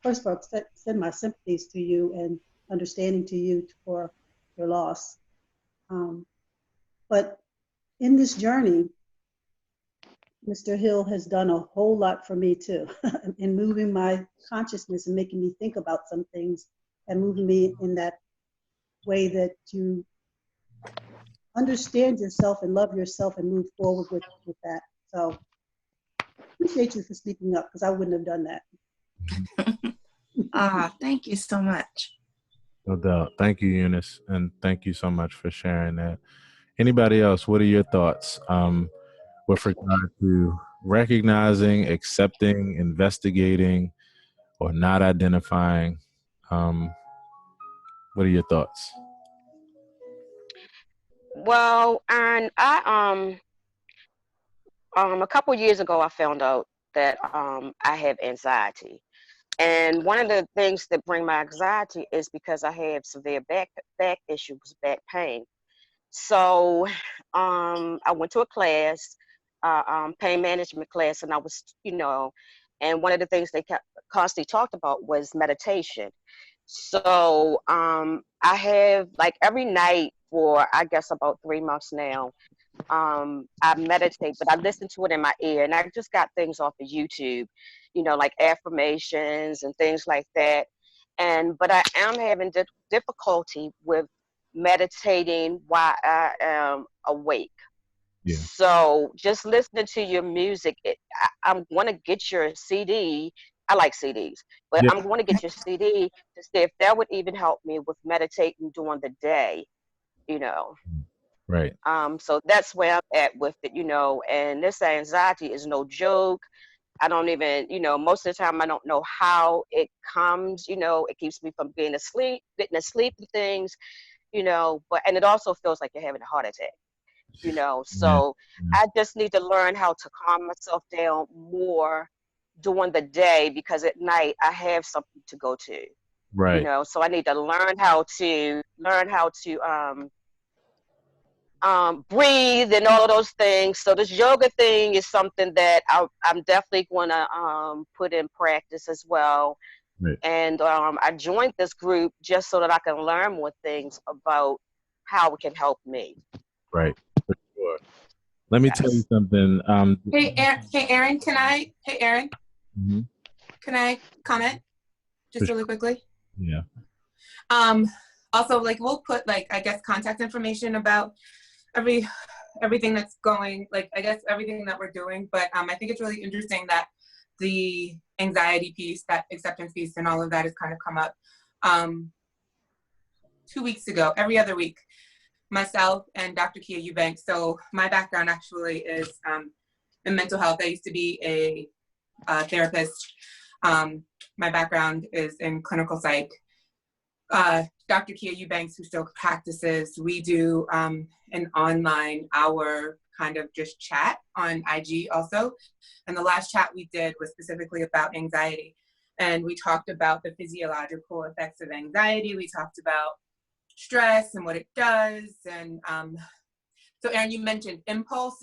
first of all, send my sympathies to you and understanding to you for your loss. But in this journey, Mr. Hill has done a whole lot for me too, in moving my consciousness and making me think about some things, and moving me in that way that you understand yourself and love yourself and move forward with that. So appreciate you for speaking up, because I wouldn't have done that. Thank you so much. No doubt. Thank you, Eunice, and thank you so much for sharing that. Anybody else? What are your thoughts with regard to recognizing, accepting, investigating, or not identifying? What are your thoughts? Well, and a couple years ago, I found out that I have anxiety. And one of the things that bring my anxiety is because I have severe back issues, back pain. So I went to a class, pain management class, and I was, and one of the things they constantly talked about was meditation. So I have like every night for I guess about 3 months now. I meditate, but I listen to it in my ear, and I just got things off of YouTube, like affirmations and things like that. And but I am having difficulty with meditating while I am awake. Yeah. So just listening to your music, I'm going to get your CD. I like CDs, but Yeah. I'm going to get your CD to see if that would even help me with meditating during the day, you know. Right. So that's where I'm at with it, and this anxiety is no joke. I don't even, most of the time I don't know how it comes, it keeps me from getting asleep and things, and it also feels like you're having a heart attack, Yeah. so I just need to learn how to calm myself down more during the day because at night I have something to go to, Right. so I need to learn how to breathe and all of those things. So this yoga thing is something that I'm definitely going to put in practice as well. Right. And I joined this group just so that I can learn more things about how it can help me. Right. For sure. Let me tell you Yes. something. Hey, Aaron, Mhm. can I comment just really quickly? Yeah. Also, like, we'll put, like, I guess, contact information about everything that's going, like, I guess everything that we're doing. But I think it's really interesting that the anxiety piece, that acceptance piece, and all of that has kind of come up 2 weeks ago, every other week. Myself and Dr. Kia Eubanks. So my background actually is in mental health. I used to be a therapist. My background is in clinical psych. Dr. Kia Eubanks, who still practices, we do an online hour kind of just chat on IG also. And the last chat we did was specifically about anxiety. And we talked about the physiological effects of anxiety. We talked about stress and what it does. And so Aaron, you mentioned impulse.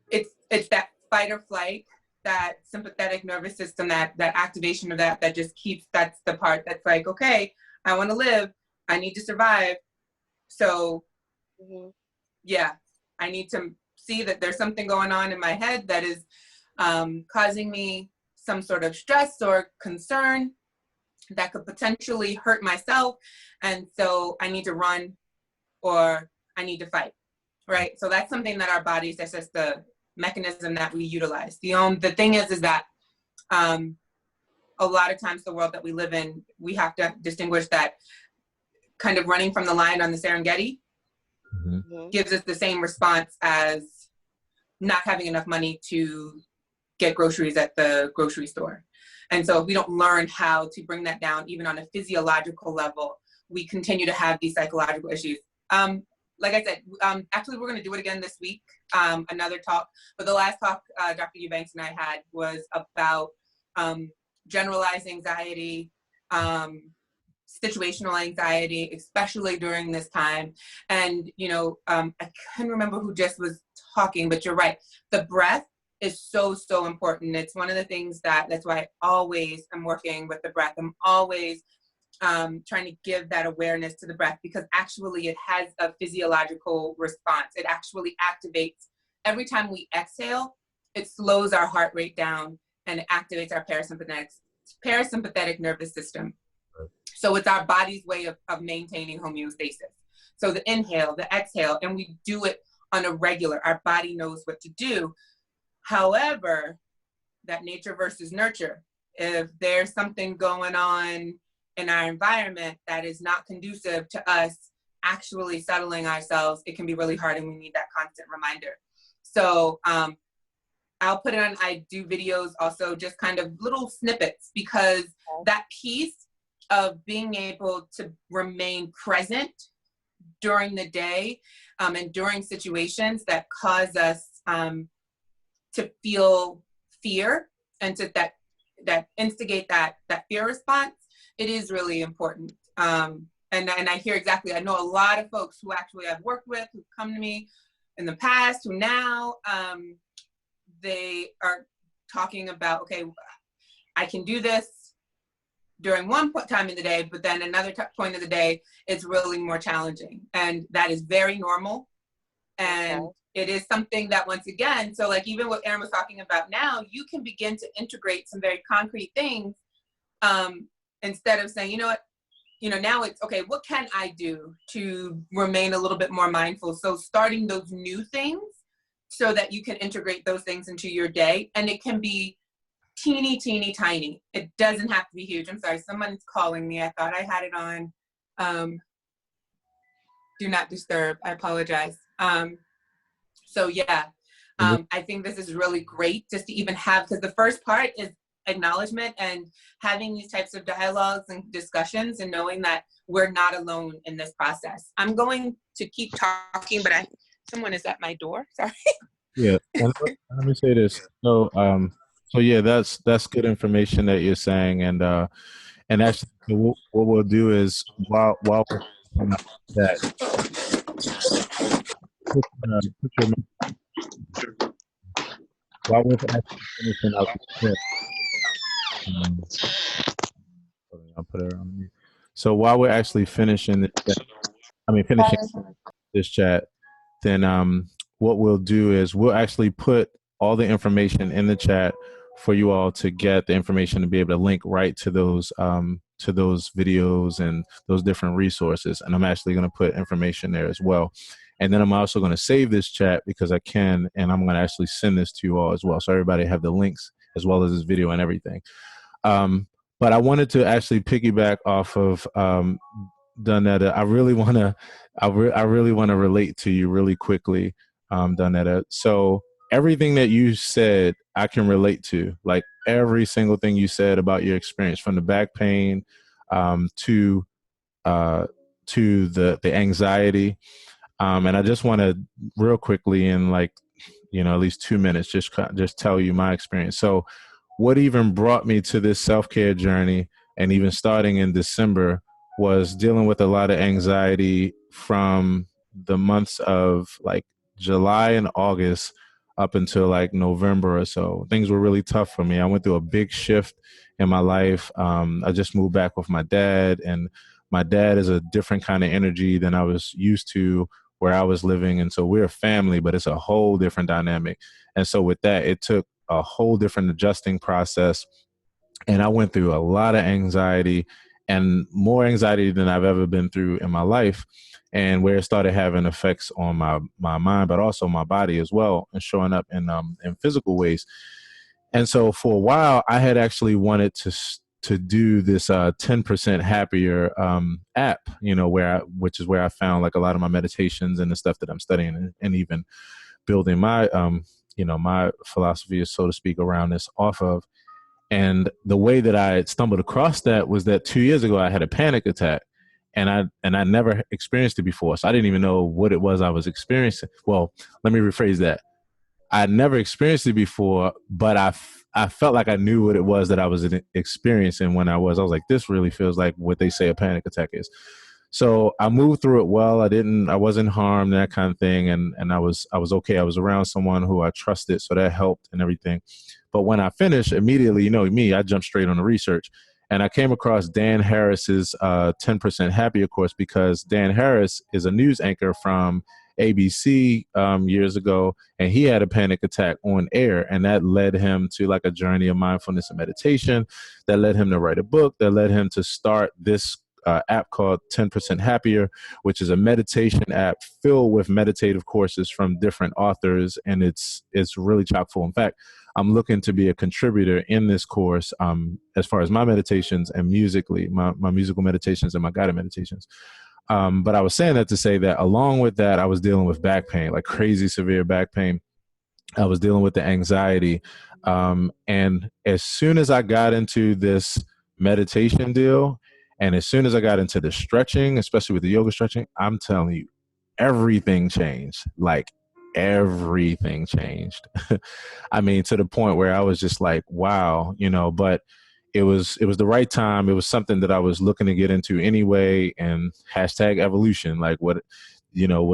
It's that fight or flight, that sympathetic nervous system, that activation of that just keeps, that's the part that's like, okay, I want to live, I need to survive. So yeah, I need to see that there's something going on in my head that is causing me some sort of stress or concern that could potentially hurt myself. And so I need to run or I need to fight, right? So that's something that our bodies, that's just the mechanism that we utilize. The thing is that a lot of times the world that we live in, we have to distinguish that kind of running from the lion on the Serengeti gives us the same response as not having enough money to get groceries at the grocery store. And so if we don't learn how to bring that down, even on a physiological level, we continue to have these psychological issues. Like I said, actually we're going to do it again this week, another talk. But the last talk Dr. Eubanks and I had was about generalized anxiety, situational anxiety, especially during this time. And, I can't remember who just was talking, but you're right. The breath is so, so important. It's one of the things that's why I always am working with the breath. I'm always trying to give that awareness to the breath, because actually it has a physiological response. It actually activates. Every time we exhale, it slows our heart rate down and it activates our parasympathetic nervous system. So it's our body's way of maintaining homeostasis. So the inhale, the exhale, and we do it on a regular, our body knows what to do. However, that nature versus nurture, if there's something going on in our environment that is not conducive to us actually settling ourselves, it can be really hard, and we need that constant reminder. So I'll put it on, I do videos also, just kind of little snippets, because that piece of being able to remain present during the day and during situations that cause us to feel fear and to that instigate that fear response, it is really important. And I hear exactly, I know a lot of folks who actually I've worked with, who've come to me in the past, who now they are talking about, okay, I can do this during one time in the day, but then another point of the day, it's really more challenging. And that is very normal. And it is something that, once again, so like even what Erin was talking about now, you can begin to integrate some very concrete things instead of saying, you know what, now it's, okay, what can I do to remain a little bit more mindful? So starting those new things so that you can integrate those things into your day. And it can be teeny, teeny, tiny. It doesn't have to be huge. I'm sorry, someone's calling me. I thought I had it on do not disturb. I apologize. So yeah, I think this is really great just to even have, because the first part is acknowledgement and having these types of dialogues and discussions and knowing that we're not alone in this process. I'm going to keep talking, but someone is at my door. Sorry. Yeah, and let me say this. So yeah, that's good information that you're saying, and actually, what we'll do is while we're on that, put your while we're actually finishing out the I'll put it on mute. So while we're actually finishing this chat, then what we'll do is we'll actually put all the information in the chat for you all to get the information to be able to link right to those videos and those different resources. And I'm actually going to put information there as well. And then I'm also going to save this chat because I can, and I'm going to actually send this to you all as well. So everybody have the links as well as this video and everything. But I wanted to actually piggyback off of Donetta. I really want to relate to you really quickly, Donetta. So everything that you said, I can relate to. Like every single thing you said about your experience, from the back pain to the anxiety. And I just want to real quickly in at least 2 minutes, just tell you my experience. So what even brought me to this self-care journey, and even starting in December, was dealing with a lot of anxiety from the months of like July and August up until like November or so. Things were really tough for me. I went through a big shift in my life. I just moved back with my dad, and my dad is a different kind of energy than I was used to where I was living. And so we're a family, but it's a whole different dynamic. And so with that, it took a whole different adjusting process. And I went through a lot of anxiety, and more anxiety than I've ever been through in my life, and where it started having effects on my mind, but also my body as well, and showing up in physical ways. And so for a while, I had actually wanted to do this 10% happier app, which is where I found like a lot of my meditations and the stuff that I'm studying, and even building my my philosophy, so to speak, around this off of. And the way that I stumbled across that was that 2 years ago I had a panic attack, and I never experienced it before. So I didn't even know what it was I was experiencing. Well, let me rephrase that. I never experienced it before, but I felt like I knew what it was that I was experiencing when I was like, this really feels like what they say a panic attack is. So I moved through it well. I wasn't harmed, that kind of thing. And I was okay. I was around someone who I trusted, so that helped and everything. But when I finished, immediately, me, I jumped straight on the research, and I came across Dan Harris's 10% Happier course, because Dan Harris is a news anchor from ABC years ago, and he had a panic attack on air, and that led him to like a journey of mindfulness and meditation, that led him to write a book, that led him to start this app called 10% Happier, which is a meditation app filled with meditative courses from different authors, and it's really chock full. In fact, I'm looking to be a contributor in this course as far as my meditations and musically, my musical meditations and my guided meditations. But I was saying that to say that along with that, I was dealing with back pain, like crazy severe back pain. I was dealing with the anxiety. And as soon as I got into this meditation deal, and as soon as I got into the stretching, especially with the yoga stretching, I'm telling you, everything changed. Like everything changed. I mean, to the point where I was just like, wow, but it was the right time. It was something that I was looking to get into anyway, and #evolution, like what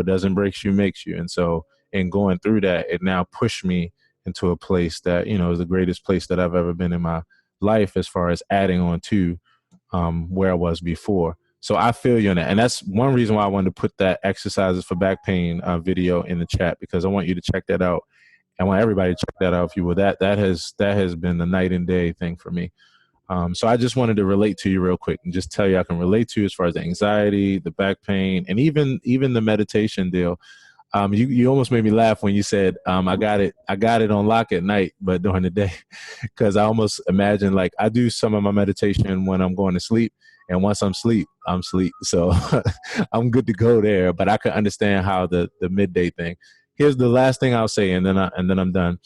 doesn't break you makes you. And so in going through that, it now pushed me into a place that, is the greatest place that I've ever been in my life as far as adding on to where I was before. So I feel you in that. And that's one reason why I wanted to put that exercises for back pain video in the chat, because I want you to check that out. I want everybody to check that out if you will. That has been the night and day thing for me. So I just wanted to relate to you real quick and just tell you I can relate to you as far as the anxiety, the back pain, and even the meditation deal. You almost made me laugh when you said, I got it on lock at night, but during the day, because I almost imagine, like, I do some of my meditation when I'm going to sleep, and once I'm asleep. So I'm good to go there, but I can understand how the midday thing. Here's the last thing I'll say, and then I'm done.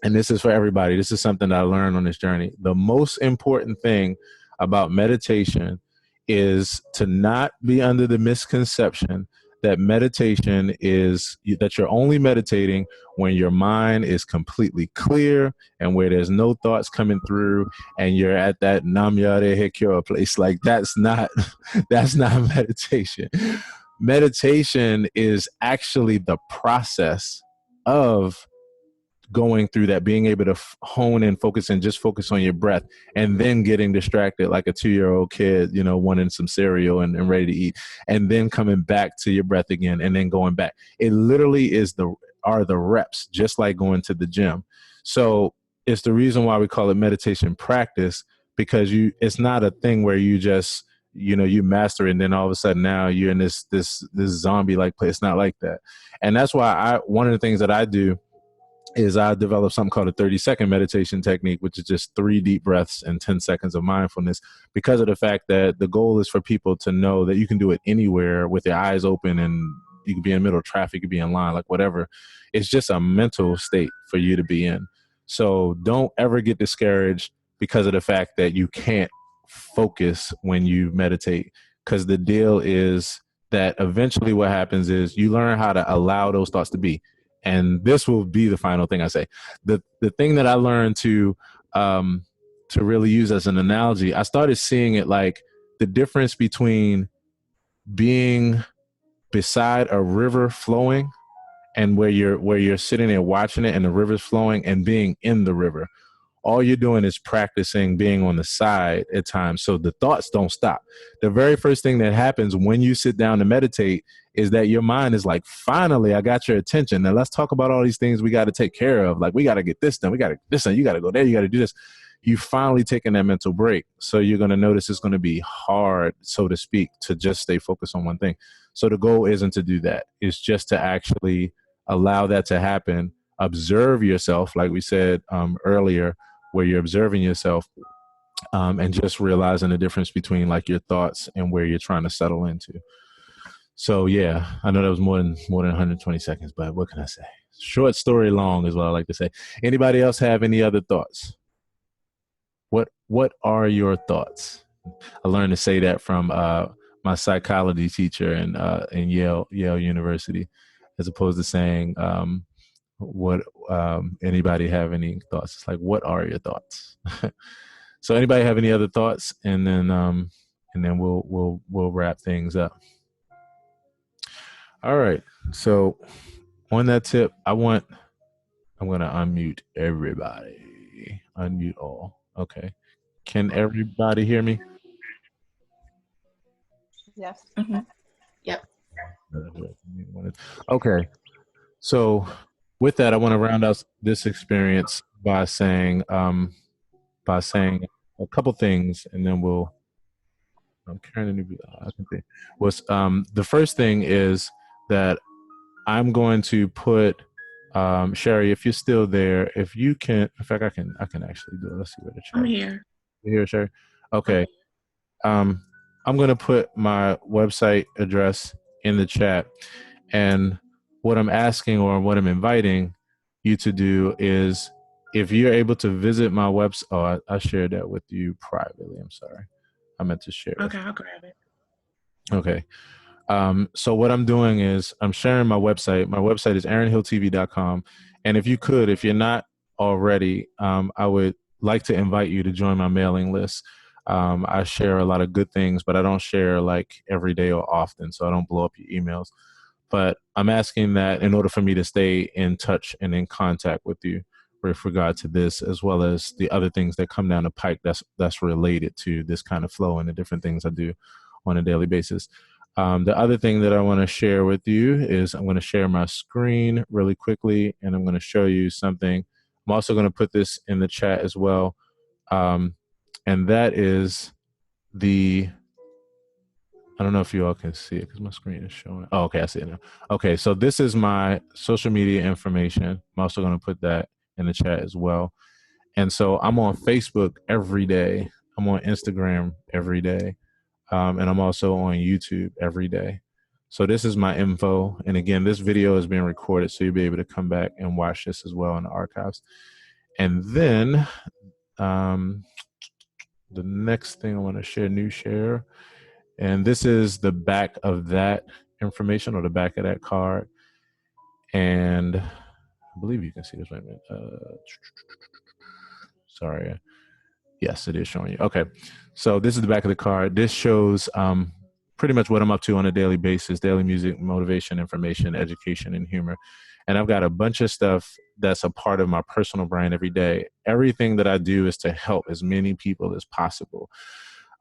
And this is for everybody. This is something that I learned on this journey. The most important thing about meditation is to not be under the misconception that meditation is that you're only meditating when your mind is completely clear and where there's no thoughts coming through and you're at that Namyare Hekyo place. Like that's not meditation. Meditation is actually the process of going through that, being able to hone and focus and just focus on your breath, and then getting distracted like a 2-year-old kid, wanting some cereal and ready to eat, and then coming back to your breath again and then going back. It literally are the reps, just like going to the gym. So it's the reason why we call it meditation practice, because it's not a thing where you just, you master it and then all of a sudden now you're in this zombie-like place. It's not like that. And that's why one of the things that I do is I developed something called a 30-second meditation technique, which is just 3 deep breaths and 10 seconds of mindfulness, because of the fact that the goal is for people to know that you can do it anywhere with your eyes open, and you could be in the middle of traffic, you could be in line, like whatever. It's just a mental state for you to be in. So don't ever get discouraged because of the fact that you can't focus when you meditate, because the deal is that eventually what happens is you learn how to allow those thoughts to be. And this will be the final thing I say. The thing that I learned to really use as an analogy, I started seeing it like the difference between being beside a river flowing and where you're sitting there watching it and the river's flowing, and being in the river. All you're doing is practicing being on the side at times, so the thoughts don't stop. The very first thing that happens when you sit down to meditate is that your mind is like, finally, I got your attention. Now let's talk about all these things we got to take care of. Like, we got to get this done. We got to this done. You got to go there. You got to do this. You finally taking that mental break. So you're going to notice it's going to be hard, so to speak, to just stay focused on one thing. So the goal isn't to do that. It's just to actually allow that to happen. Observe yourself, like we said earlier, where you're observing yourself and just realizing the difference between like your thoughts and where you're trying to settle into. So yeah, I know that was more than 120 seconds, but what can I say? Short story long is what I like to say. Anybody else have any other thoughts? What are your thoughts? I learned to say that from my psychology teacher in Yale University, as opposed to saying, anybody have any thoughts? It's like, what are your thoughts? So anybody have any other thoughts? And then we'll wrap things up. All right. So on that tip, I'm going to unmute everybody. Unmute all. Okay. Can everybody hear me? Yes. Mm-hmm. Yep. Okay. So with that, I want to round out this experience by saying a couple things, and then we'll Karen, I can think. Was the first thing is that I'm going to put Sherry, if you're still there, if you can, in fact, I can actually do it. Let's see where the chat. I'm here. You here, Sherry? Okay. I'm going to put my website address in the chat, and what I'm asking or what I'm inviting you to do is, if you're able to visit my website. Oh, I shared that with you privately. I'm sorry. I meant to share it. Okay, I'll grab it. Okay. So what I'm doing is I'm sharing my website. My website is aaronhilltv.com. And if you're not already, I would like to invite you to join my mailing list. I share a lot of good things, but I don't share like every day or often, so I don't blow up your emails. But I'm asking that in order for me to stay in touch and in contact with you with regard to this, as well as the other things that come down the pike that's related to this kind of flow and the different things I do on a daily basis. The other thing that I want to share with you is I'm going to share my screen really quickly, and I'm going to show you something. I'm also going to put this in the chat as well. And that is I don't know if you all can see it because my screen is showing. Oh, okay, I see it now. Okay, so this is my social media information. I'm also going to put that in the chat as well. And so I'm on Facebook every day. I'm on Instagram every day. And I'm also on YouTube every day. So this is my info. And again, this video is being recorded, so you'll be able to come back and watch this as well in the archives. And then the next thing I want to share, and this is the back of that information, or the back of that card. And I believe you can see this. Wait a minute. Sorry. Yes, it is showing you. Okay. So this is the back of the card. This shows pretty much what I'm up to on a daily basis: daily music, motivation, information, education, and humor. And I've got a bunch of stuff that's a part of my personal brand every day. Everything that I do is to help as many people as possible.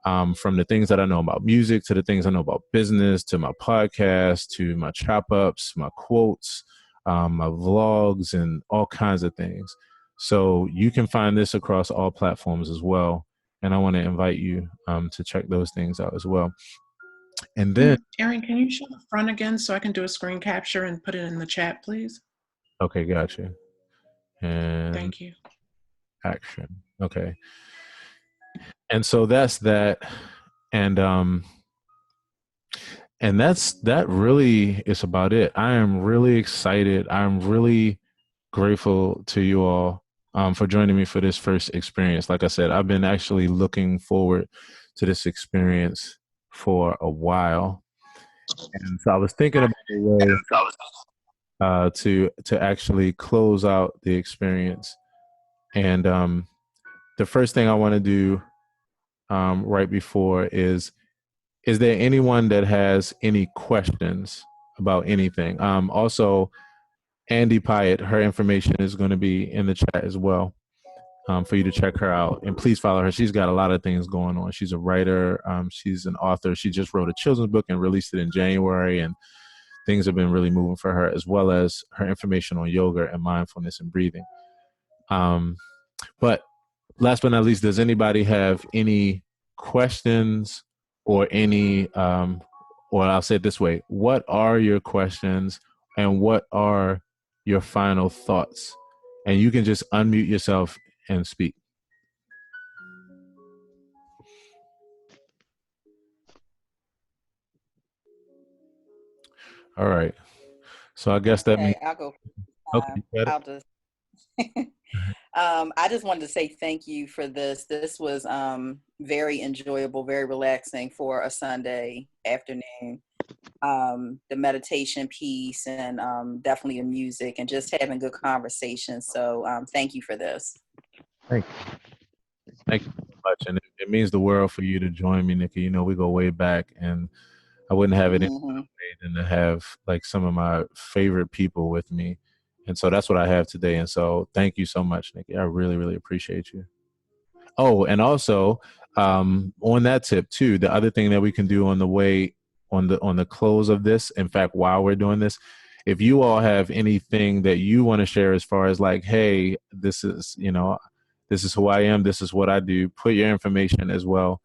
From the things that I know about music, to the things I know about business, to my podcast, to my chop ups, my quotes, my vlogs, and all kinds of things. So you can find this across all platforms as well. And I want to invite you to check those things out as well. And then, Aaron, can you show the front again so I can do a screen capture and put it in the chat, please? Okay, gotcha. And thank you. Action. Okay. And so that's that. And that really is about it. I am really excited. I'm really grateful to you all for joining me for this first experience. Like I said, I've been actually looking forward to this experience for a while. And so I was thinking about a way to actually close out the experience. And the first thing I want to do right before is there anyone that has any questions about anything? Also, Andy Pyatt, her information is going to be in the chat as well for you to check her out. And please follow her. She's got a lot of things going on. She's a writer. She's an author. She just wrote a children's book and released it in January. And things have been really moving for her, as well as her information on yoga and mindfulness and breathing. But last but not least, does anybody have any questions or any, or I'll say it this way, what are your questions and what are your final thoughts? And you can just unmute yourself and speak. All right. So I guess that means I'll go. Okay, I'll just. I just wanted to say thank you for this. This was very enjoyable, very relaxing for a Sunday afternoon. The meditation piece and definitely the music and just having good conversations. So thank you for this. Thank you so much. And it means the world for you to join me, Nikki. You know, we go way back, and I wouldn't have it any other way than to have like some of my favorite people with me. And so that's what I have today. And so thank you so much, Nikki. I really, really appreciate you. Oh, and also on that tip too, the other thing that we can do on the way, on the close of this, in fact, while we're doing this, if you all have anything that you want to share as far as like, hey, this is who I am, this is what I do, put your information as well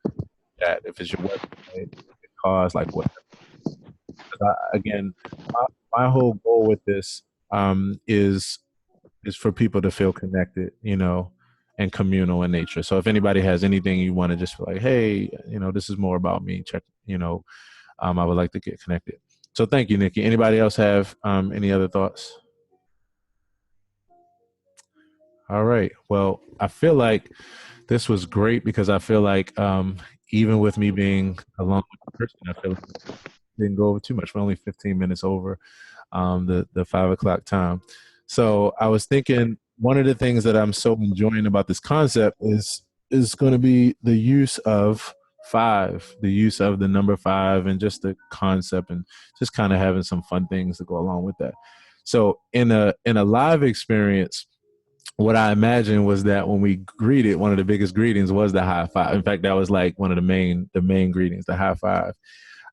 chat. If it's your website, your cause, like what. Again, my whole goal with this is for people to feel connected, you know, and communal in nature. So if anybody has anything you want to just feel like, hey, you know, this is more about me, check, you know, I would like to get connected. So thank you, Nikki. Anybody else have any other thoughts? All right. Well, I feel like this was great because I feel like even with me being a long person, I feel like I didn't go over too much. We're only 15 minutes over the 5 o'clock time. So I was thinking one of the things that I'm so enjoying about this concept is going to be the use of five, the use of the number five, and just the concept, and just kind of having some fun things to go along with that. So in a live experience, what I imagined was that when we greeted, one of the biggest greetings was the high five. In fact, that was like one of the main greetings, the high five.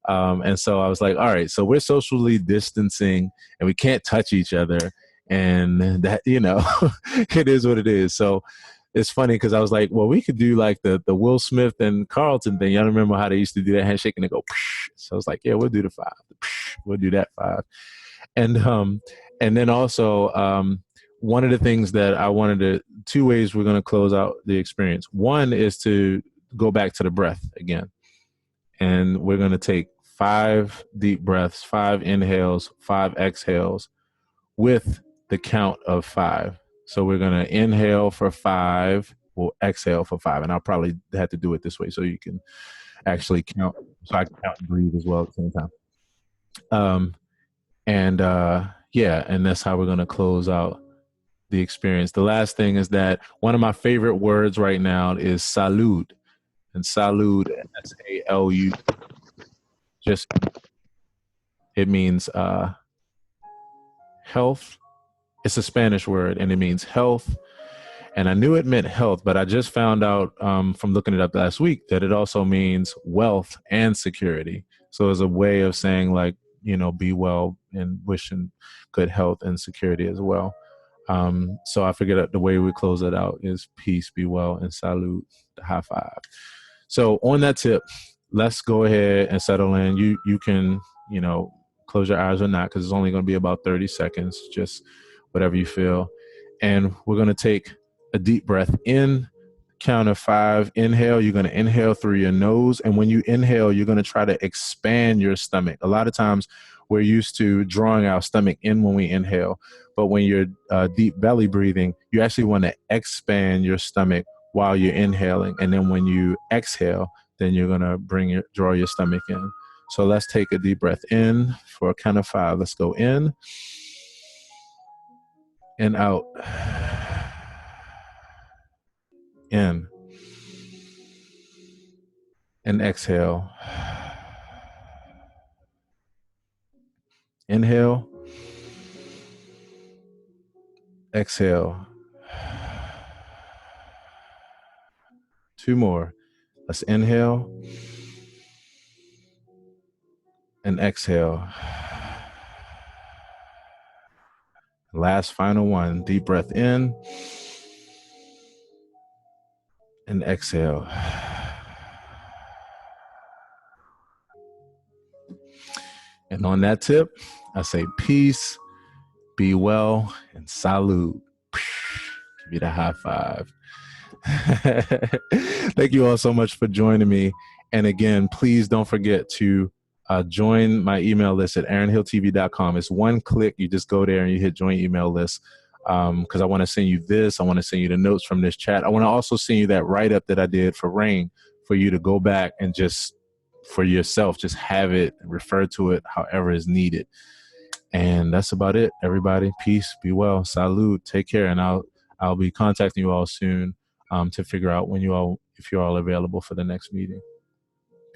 And so I was like, all right, so we're socially distancing and we can't touch each other. And that, you know, it is what it is. So it's funny because I was like, well, we could do like the Will Smith and Carlton thing. Y'all remember how they used to do that handshake and they go, psh. So I was like, yeah, we'll do the five. We'll do that five. And then also, one of the things that I wanted to, two ways we're going to close out the experience. One is to go back to the breath again. And we're going to take 5 deep breaths, 5 inhales, 5 exhales with the count of 5. So we're going to inhale for 5, we'll exhale for 5. And I'll probably have to do it this way so you can actually count. So I can count and breathe as well at the same time. Yeah, and that's how we're going to close out the experience. The last thing is that one of my favorite words right now is salud. And salud, S-A-L-U, just it means health. It's a Spanish word and it means health. And I knew it meant health, but I just found out from looking it up last week that it also means wealth and security. So it's a way of saying like, you know, be well and wishing good health and security as well. So I figured out the way we close it out is peace, be well, and salute, the high five. So on that tip, let's go ahead and settle in. You can, you know, close your eyes or not, because it's only going to be about 30 seconds, just whatever you feel. And we're going to take a deep breath in, count of 5. Inhale, you're going to inhale through your nose. And when you inhale, you're going to try to expand your stomach. A lot of times we're used to drawing our stomach in when we inhale. But when you're deep belly breathing, you actually want to expand your stomach while you're inhaling. And then when you exhale, then you're going to draw your stomach in. So let's take a deep breath in for a count of 5. Let's go in and out. In and exhale. Inhale. Exhale. 2 more. Let's inhale and exhale. Last final one. Deep breath in and exhale. And on that tip, I say peace, be well, and salute. Give you the high five. Thank you all so much for joining me. And again, please don't forget to join my email list at aaronhilltv.com. It's one click. You just go there and you hit join email list. Because I want to send you this. I want to send you the notes from this chat. I want to also send you that write-up that I did for R.A.I.N for you to go back and just for yourself, just have it, refer to it however is needed. And that's about it, everybody. Peace, be well, salute, take care. And I'll be contacting you all soon to figure out when if you're all available for the next meeting.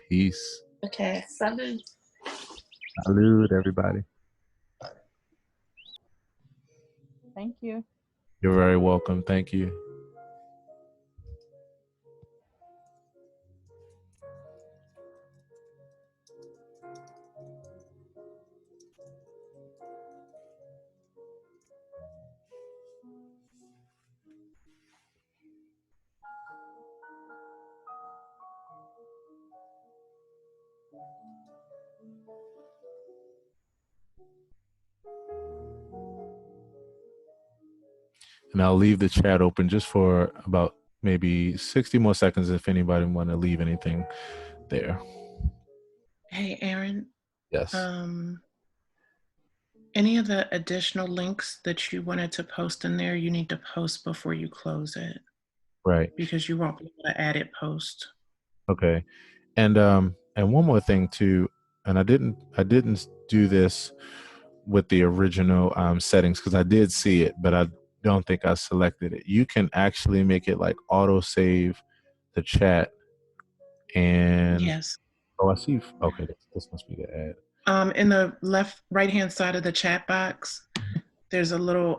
Peace. Okay, salute. Salute, everybody. Thank you. You're very welcome. Thank you. and I'll leave the chat open just for about maybe 60 more seconds if anybody want to leave anything there. Hey, Aaron. Yes. Any of the additional links that you wanted to post in there, you need to post before you close it. Right. Because you won't be able to add it post. Okay. And one more thing too, and I didn't do this with the original settings because I did see it, but I don't think I selected it. You can actually make it like auto save the chat. And yes. Oh, I see. Okay, this must be the ad. In the right hand side of the chat box, there's a little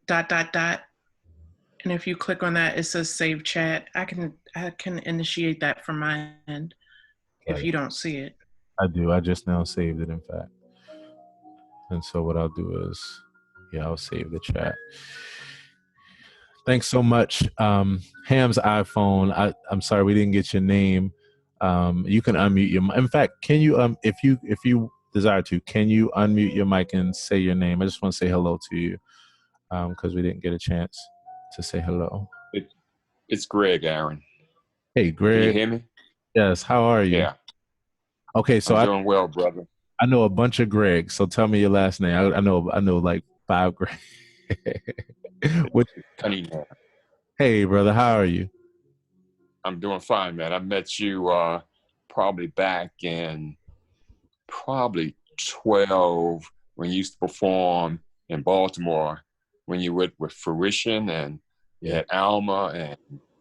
dot. And if you click on that, it says save chat. I can initiate that from my end if you don't see it. I do. I just now saved it, in fact. And so what I'll do is, I'll save the chat. Thanks so much. Ham's iPhone. I'm sorry we didn't get your name. You can unmute your. In fact, can you if you desire to, can you unmute your mic and say your name? I just want to say hello to you because we didn't get a chance to say hello. It's Greg, Aaron. Hey, Greg. Can you hear me? Yes. How are you? Yeah. Okay, so I'm doing well, brother. I know a bunch of Gregs, so tell me your last name. I know like 5 Greg. Cunningham. Hey, brother, how are you? I'm doing fine, man. I met you probably back in 12 when you used to perform in Baltimore when you were with Fruition and you had Alma and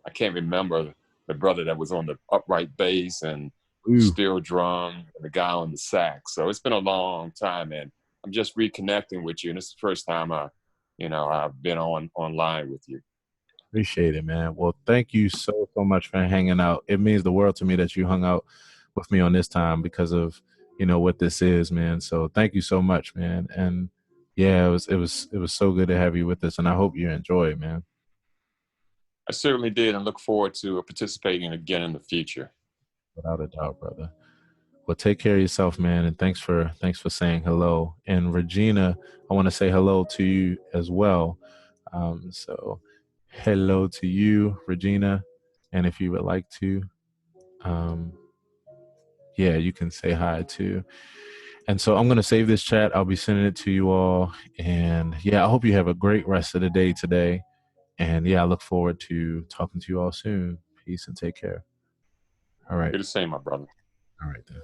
I can't remember the brother that was on the upright bass and steel drum and the guy on the sax. So it's been a long time and I'm just reconnecting with you. And it's the first time I've been online with you. Appreciate it, man. Well, thank you so much for hanging out. It means the world to me that you hung out with me on this time because of, what this is, man. So thank you so much, man. And yeah, it was so good to have you with us and I hope you enjoy it, man. I certainly did and look forward to participating again in the future. Without a doubt, brother. Well, take care of yourself, man. And thanks for saying hello. And Regina, I want to say hello to you as well. So hello to you, Regina. And if you would like to, you can say hi too. And so I'm going to save this chat. I'll be sending it to you all. And I hope you have a great rest of the day today. And I look forward to talking to you all soon. Peace and take care. All right. You're the same, my brother. All right then.